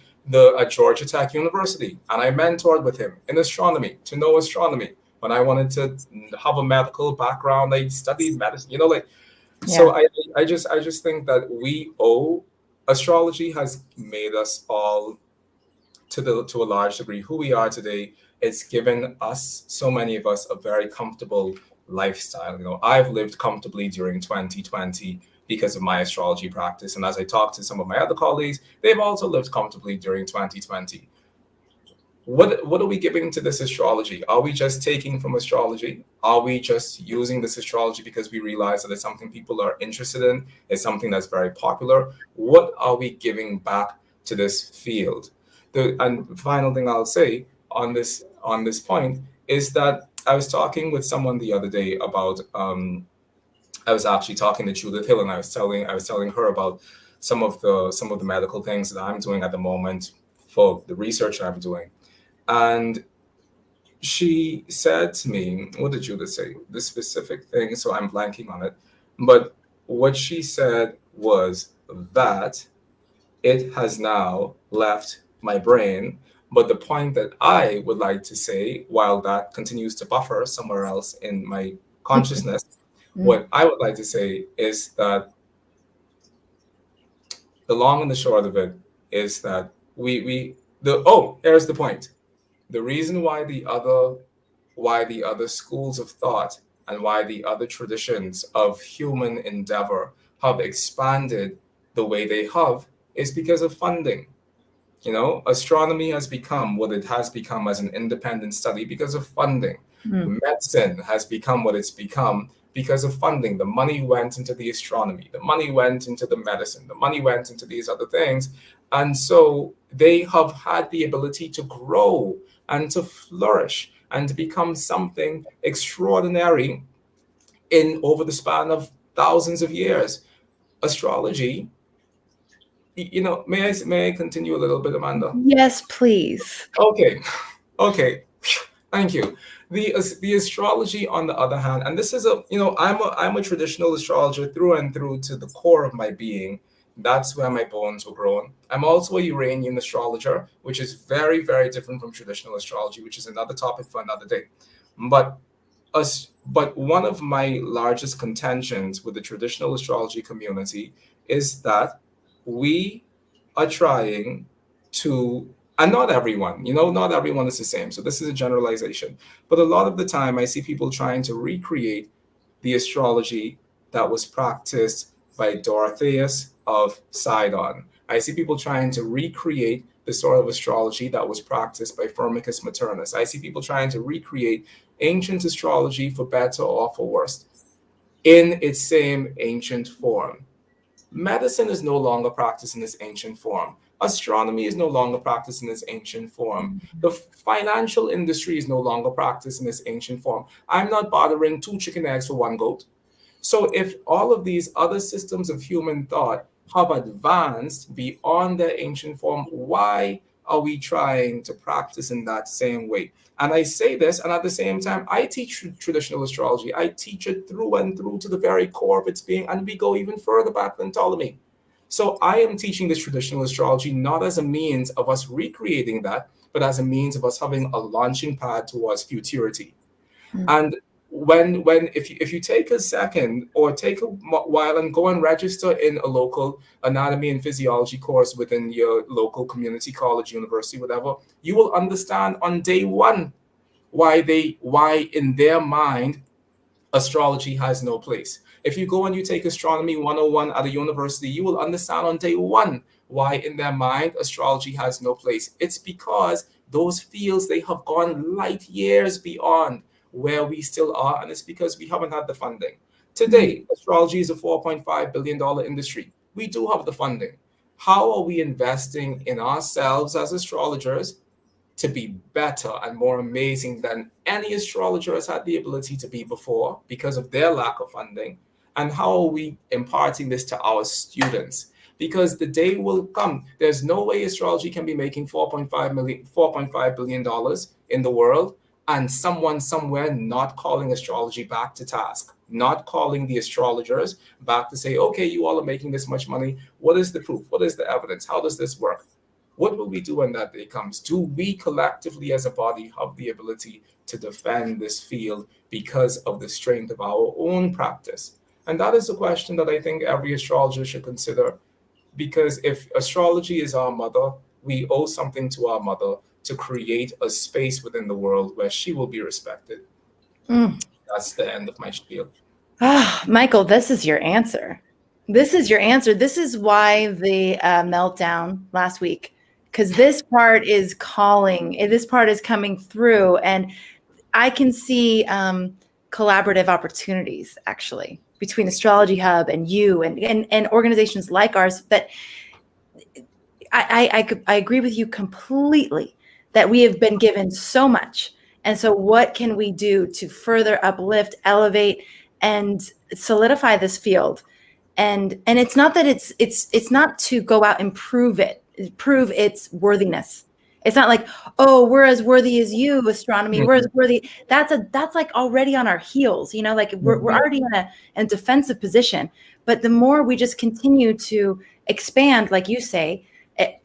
Georgia Tech University, and I mentored with him in astronomy to know astronomy. When I wanted to have a medical background, I studied medicine. Yeah. So I just think that we owe astrology has made us all to a large degree who we are today. It's given us, so many of us, a very comfortable lifestyle. I've lived comfortably during 2020 because of my astrology practice, and as I talk to some of my other colleagues, they've also lived comfortably during 2020. What are we giving to this astrology? Are we just taking from astrology? Are we just using this astrology because we realize that it's something people are interested in? It's something that's very popular. What are we giving back to this field? And final thing I'll say on this point is that I was talking with someone the other day about I was actually talking to Judith Hill, and I was telling her about some of the medical things that I'm doing at the moment for the research that I'm doing. And she said to me, what did Judith say? The specific thing, so I'm blanking on it. But what she said was that it has now left my brain. But the point that I would like to say, while that continues to buffer somewhere else in my consciousness, Mm. what I would like to say is that the long and the short of it is that here's the point. The reason why the other schools of thought and why the other traditions of human endeavor have expanded the way they have is because of funding. Astronomy has become what it has become as an independent study because of funding. Mm. Medicine has become what it's become because of funding. The money went into the astronomy, the money went into the medicine, the money went into these other things. And so they have had the ability to grow and to flourish and to become something extraordinary in over the span of thousands of years. Astrology, may I continue a little bit, Amanda? Yes, please. Okay, okay, thank you. The astrology, on the other hand, and this is I'm a traditional astrologer through and through to the core of my being. That's where my bones were grown. I'm also a Uranian astrologer, which is very, very different from traditional astrology, which is another topic for another day. But but one of my largest contentions with the traditional astrology community is that we are trying to, and not everyone is the same. So this is a generalization. But a lot of the time, I see people trying to recreate the astrology that was practiced by Dorotheus of Sidon. I see people trying to recreate the sort of astrology that was practiced by Firmicus Maternus. I see people trying to recreate ancient astrology, for better or for worse, in its same ancient form. Medicine is no longer practiced in this ancient form. Astronomy is no longer practiced in this ancient form. The financial industry is no longer practiced in this ancient form. I'm not bothering two chicken eggs for one goat. So if all of these other systems of human thought have advanced beyond their ancient form, why are we trying to practice in that same way? And I say this, and at the same time, I teach traditional astrology. I teach it through and through to the very core of its being, and we go even further back than Ptolemy. So I am teaching this traditional astrology not as a means of us recreating that, but as a means of us having a launching pad towards futurity. Mm. And when if you take a second or take a while and go and register in a local anatomy and physiology course within your local community college, university, whatever, you will understand on day one why in their mind astrology has no place. If you go and you take astronomy 101 at a university, you will understand on day one why in their mind astrology has no place. It's because those fields, they have gone light years beyond where we still are, and it's because we haven't had the funding. Mm. Today, astrology is a $4.5 billion industry. We do have the funding. How are we investing in ourselves as astrologers to be better and more amazing than any astrologer has had the ability to be before because of their lack of funding? And how are we imparting this to our students? Because the day will come, there's no way astrology can be making $4.5 billion in the world and someone somewhere not calling astrology back to task, not calling the astrologers back to say, okay, you all are making this much money. What is the proof? What is the evidence? How does this work? What will we do when that day comes? Do we collectively as a body have the ability to defend this field because of the strength of our own practice? And that is a question that I think every astrologer should consider, because if astrology is our mother, we owe something to our mother to create a space within the world where she will be respected. That's the end of my spiel. Mychal, this is your answer. This is your answer. This is why the meltdown last week, because this part is calling, this part is coming through, and I can see collaborative opportunities actually between Astrology Hub and you and organizations like ours. That I agree with you completely that we have been given so much. And so what can we do to further uplift, elevate, and solidify this field? And it's not that it's not to go out and prove its worthiness. It's not like, oh, we're as worthy as you, astronomy. We're as worthy. That's like already on our heels, like we're already in a defensive position. But the more we just continue to expand, like you say,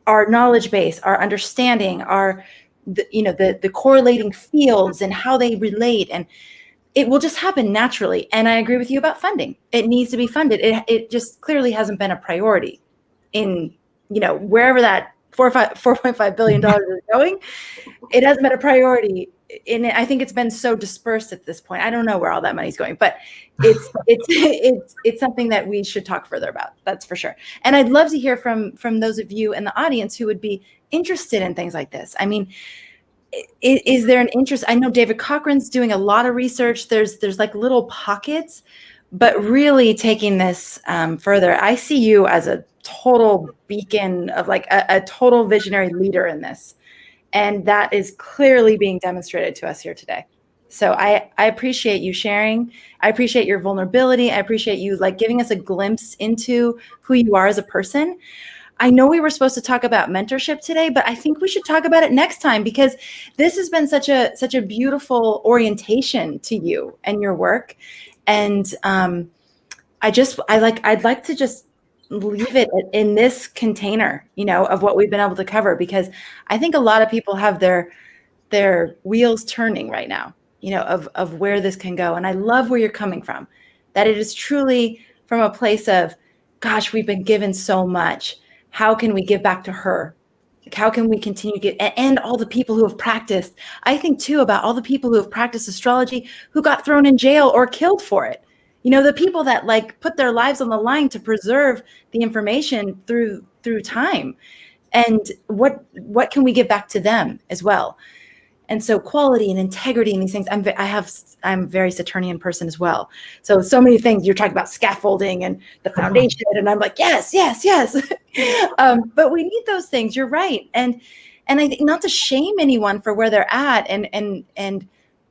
our knowledge base, our understanding, the correlating fields and how they relate, and it will just happen naturally. And I agree with you about funding. It needs to be funded. It just clearly hasn't been a priority in, wherever that $4.5 billion is going. It hasn't been a priority. And I think it's been so dispersed at this point. I don't know where all that money's going, but it's something that we should talk further about. That's for sure. And I'd love to hear from those of you in the audience who would be interested in things like this. I mean, is there an interest? I know David Cochran's doing a lot of research. There's like little pockets, but really taking this further. I see you as a total beacon of like a total visionary leader in this. And that is clearly being demonstrated to us here today. So I appreciate you sharing. I appreciate your vulnerability. I appreciate you like giving us a glimpse into who you are as a person. I know we were supposed to talk about mentorship today, but I think we should talk about it next time, because this has been such a beautiful orientation to you and your work. And I'd like to just leave it in this container, of what we've been able to cover, because I think a lot of people have their wheels turning right now, of where this can go. And I love where you're coming from, that it is truly from a place of, gosh, we've been given so much. How can we give back to her? Like, how can we continue to give, and all the people who have practiced? I think too about all the people who have practiced astrology who got thrown in jail or killed for it. The people that like put their lives on the line to preserve the information through time. And what can we give back to them as well? And so quality and integrity and these things, I'm a very Saturnian person as well. So many things you're talking about, scaffolding and the foundation. And I'm like, yes. But we need those things. You're right. And I think not to shame anyone for where they're at. And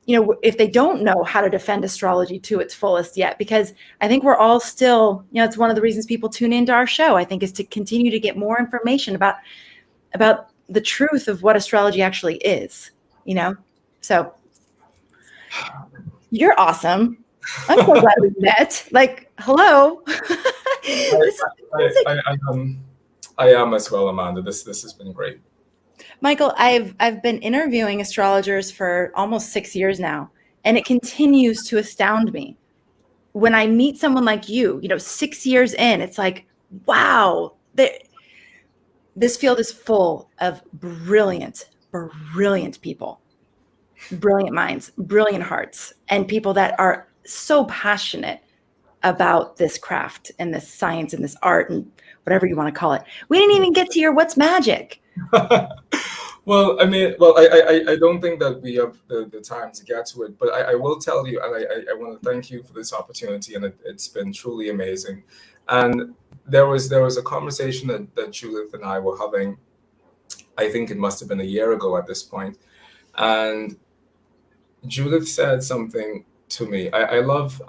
if they don't know how to defend astrology to its fullest yet, because I think we're all still, it's one of the reasons people tune into our show, I think, is to continue to get more information about the truth of what astrology actually is. So you're awesome. I'm so glad we met. Like, hello. I am as well, Amanda. This has been great. Mychal, I've been interviewing astrologers for almost 6 years now, and it continues to astound me. When I meet someone like you, 6 years in, it's like, wow, this field is full of brilliant people, brilliant minds, brilliant hearts, and people that are so passionate about this craft and this science and this art and whatever you want to call it. We didn't even get to your what's magic. Well, I mean, well, I don't think that we have the time to get to it, but I will tell you, and I want to thank you for this opportunity, and it's been truly amazing. And there was a conversation that Judith and I were having. I think it must have been a year ago at this point, and Judith said something to me. I love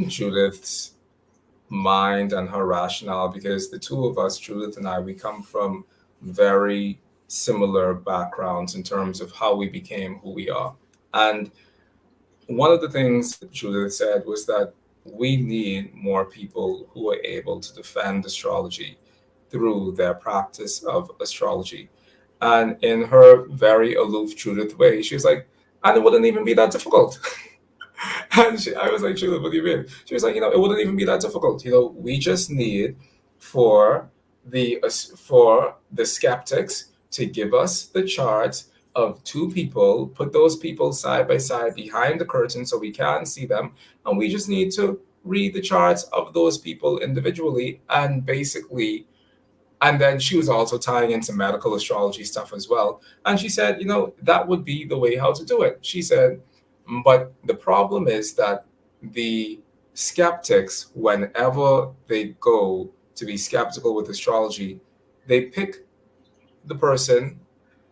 Judith's mind and her rationale because the two of us, Judith and I, we come from very similar backgrounds in terms of how we became who we are. And one of the things that Judith said was that we need more people who are able to defend astrology through their practice of astrology. And in her very aloof Judith way, she was like, and it wouldn't even be that difficult. And I was like, Julie, what do you mean? She was like, it wouldn't even be that difficult. We just need for the skeptics to give us the charts of two people, put those people side by side behind the curtain so we can see them, and we just need to read the charts of those people individually and basically. And then she was also tying into medical astrology stuff as well. And she said, that would be the way how to do it. She said, but the problem is that the skeptics, whenever they go to be skeptical with astrology, they pick the person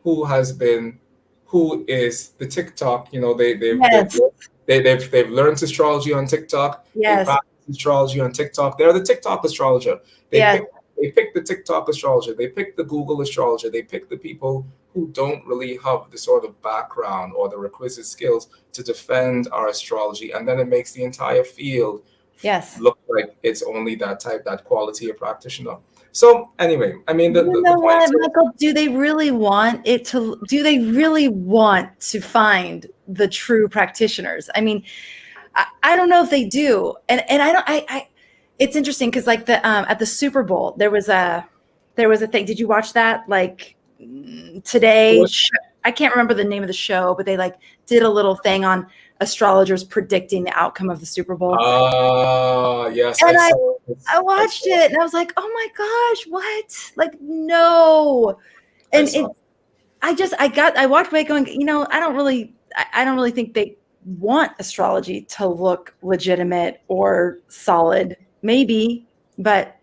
who has been, who is the TikTok. Yes, They've learned astrology on TikTok. They yes, practice astrology on TikTok. They're the TikTok astrologer. They yes, pick they pick the TikTok astrologer. They pick the Google astrologer. They pick the people who don't really have the sort of background or the requisite skills to defend our astrology, and then it makes the entire field yes. look like it's only that type, that quality of practitioner. So anyway, I mean, You the know point what, is, Michael? Do they really want to find the true practitioners? I mean, I don't know if they do. And I don't, it's interesting because like at the Super Bowl, there was a thing. Did you watch that? Like today, I can't remember the name of the show, but they like did a little thing on astrologers predicting the outcome of the Super Bowl. yes, And I I saw this. I I watched saw. it and I was like, "Oh my gosh, what?" Like, no. I And saw. I walked away going, I don't really think they want astrology to look legitimate or solid. Maybe, but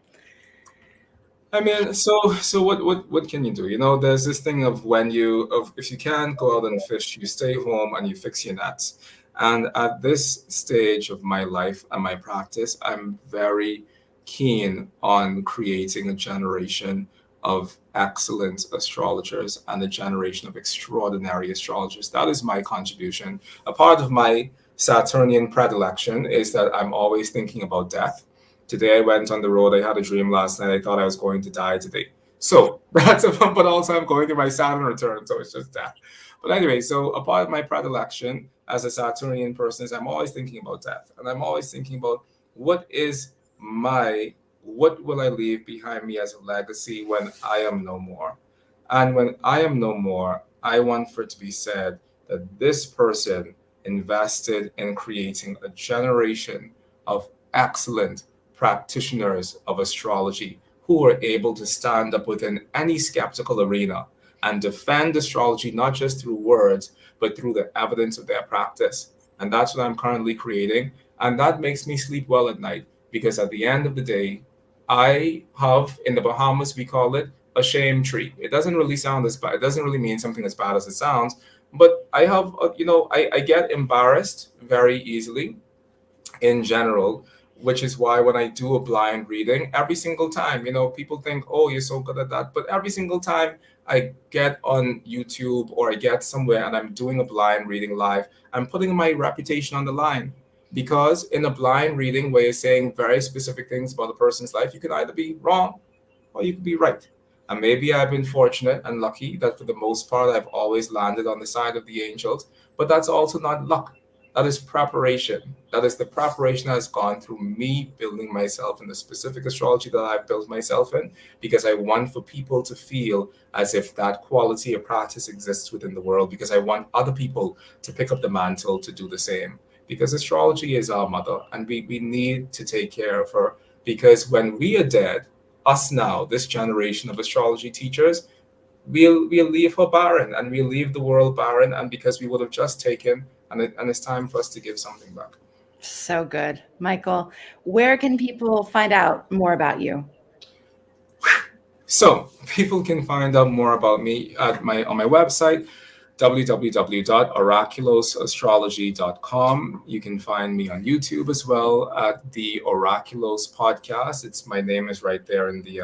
I mean, so what can you do? There's this thing of if you can't go out and fish, you stay home and you fix your nets. And at this stage of my life and my practice, I'm very keen on creating a generation of excellent astrologers and a generation of extraordinary astrologers. That is my contribution. A part of my Saturnian predilection is that I'm always thinking about death. Today I went on the road. I had a dream last night. I thought I was going to die today. So that's but also I'm going through my Saturn return, so it's just death. But anyway, so a part of my predilection as a Saturnian person is I'm always thinking about death. And I'm always thinking about what is what will I leave behind me as a legacy when I am no more? And when I am no more, I want for it to be said that this person invested in creating a generation of excellent practitioners of astrology who are able to stand up within any skeptical arena and defend astrology not just through words, but through the evidence of their practice. And that's what I'm currently creating. And that makes me sleep well at night because at the end of the day, I have, in the Bahamas, we call it a shame tree. It doesn't really sound as bad. It doesn't really mean something as bad as it sounds. But I have, I get embarrassed very easily in general, which is why when I do a blind reading, every single time, people think, oh, you're so good at that. But every single time I get on YouTube or I get somewhere and I'm doing a blind reading live, I'm putting my reputation on the line. Because in a blind reading where you're saying very specific things about a person's life, you can either be wrong or you could be right. And maybe I've been fortunate and lucky that for the most part I've always landed on the side of the angels, but that's also not luck. That is preparation. That is the preparation that has gone through me building myself in the specific astrology that I've built myself in, because I want for people to feel as if that quality of practice exists within the world, because I want other people to pick up the mantle to do the same. Because astrology is our mother, and we need to take care of her. Because when we are dead, us now, this generation of astrology teachers, we'll leave her barren, and we'll leave the world barren, and because we would have just taken, and it's time for us to give something back. So good. Mychal, where can people find out more about you? So people can find out more about me at on my website, www.oraculosastrology.com. You can find me on YouTube as well at the Oraculos podcast. It's my name is right there in the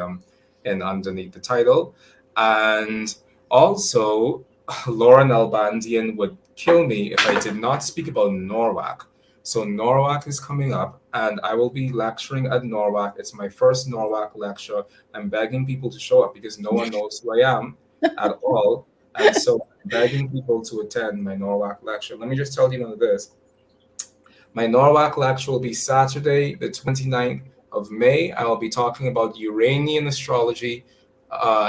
and underneath the title. And also, Lauren Albandian would kill me if I did not speak about Norwalk. So Norwalk is coming up, and I will be lecturing at Norwalk. It's my first Norwalk lecture. I'm begging people to show up because no one knows who I am at all. And so I'm begging people to attend my Norwalk lecture. Let me just tell you one of this. My Norwalk lecture will be Saturday, the 29th of May. I will be talking about Uranian astrology,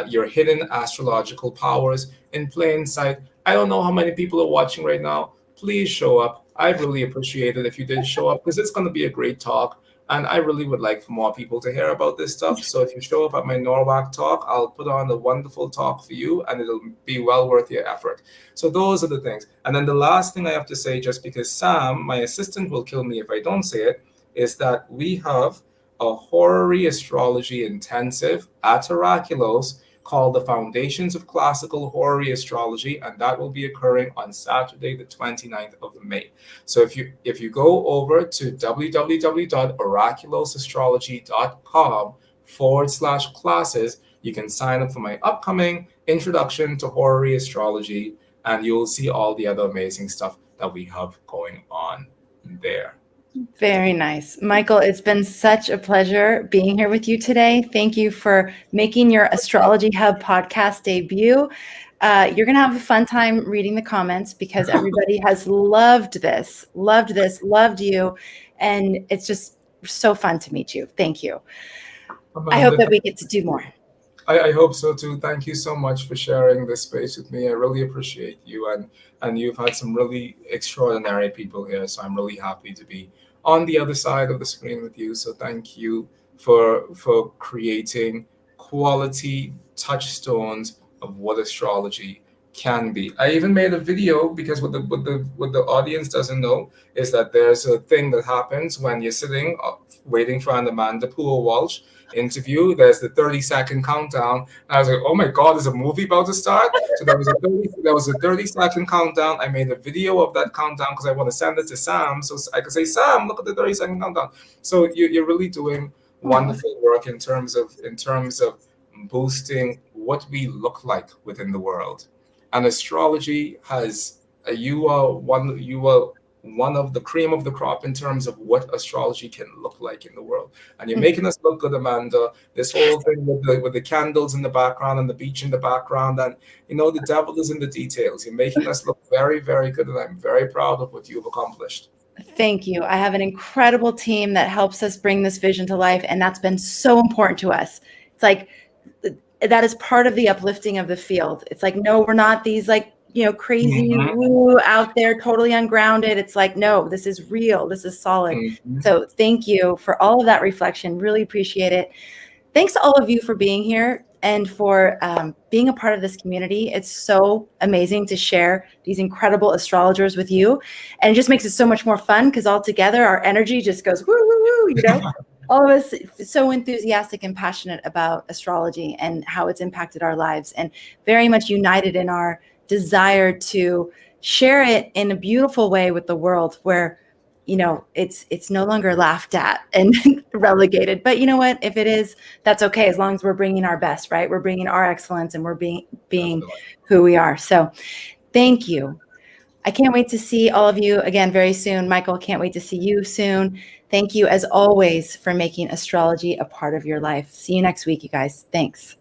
your hidden astrological powers in plain sight. I don't know how many people are watching right now. Please show up. I really appreciate it if you did show up because it's going to be a great talk. And I really would like for more people to hear about this stuff. So if you show up at my Norwalk talk, I'll put on a wonderful talk for you and it'll be well worth your effort. So those are the things. And then the last thing I have to say, just because Sam, my assistant, will kill me if I don't say it, is that we have a horary astrology intensive at Oraculos called the Foundations of Classical Horary Astrology, and that will be occurring on Saturday, the 29th of May. So if you go over to www.oraculosastrology.com/classes, you can sign up for my upcoming Introduction to Horary Astrology, and you'll see all the other amazing stuff that we have going on there. Very nice. Mychal, it's been such a pleasure being here with you today. Thank you for making your Astrology Hub podcast debut. You're going to have a fun time reading the comments because everybody has loved this, loved you. And it's just so fun to meet you. Thank you. Amanda, I hope that we get to do more. I hope so too. Thank you so much for sharing this space with me. I really appreciate you, and you've had some really extraordinary people here. So I'm really happy to be on the other side of the screen with you. So thank you for creating quality touchstones of what astrology can be. I even made a video because what the audience doesn't know is that there's a thing that happens when you're sitting waiting for an Amanda Poole Walsh interview. There's the 30-second countdown. And I was like, oh my God, is a movie about to start? So there was a 30-second countdown. I made a video of that countdown because I want to send it to Sam. So I could say, Sam, look at the 30-second countdown. So you're really doing wonderful work in terms of boosting what we look like within the world. And astrology has you are one of the cream of the crop in terms of what astrology can look like in the world. And you're making us look good, Amanda. This whole thing with the candles in the background and the beach in the background, and the devil is in the details. You're making us look very, very good, and I'm very proud of what you've accomplished. Thank you. I have an incredible team that helps us bring this vision to life, and that's been so important to us. It's like that is part of the uplifting of the field. It's like, no, we're not these crazy woo out there, totally ungrounded. It's like, no, this is real. This is solid. So thank you for all of that reflection. Really appreciate it. Thanks to all of you for being here and for being a part of this community. It's so amazing to share these incredible astrologers with you. And it just makes it so much more fun because all together our energy just goes woo, woo, woo, all of us so enthusiastic and passionate about astrology and how it's impacted our lives, and very much united in our desire to share it in a beautiful way with the world where, it's no longer laughed at and relegated. But you know what? If it is, that's okay, as long as we're bringing our best, right? We're bringing our excellence and we're being who we are. So thank you. I can't wait to see all of you again very soon. Mychal, can't wait to see you soon. Thank you, as always, for making astrology a part of your life. See you next week, you guys. Thanks.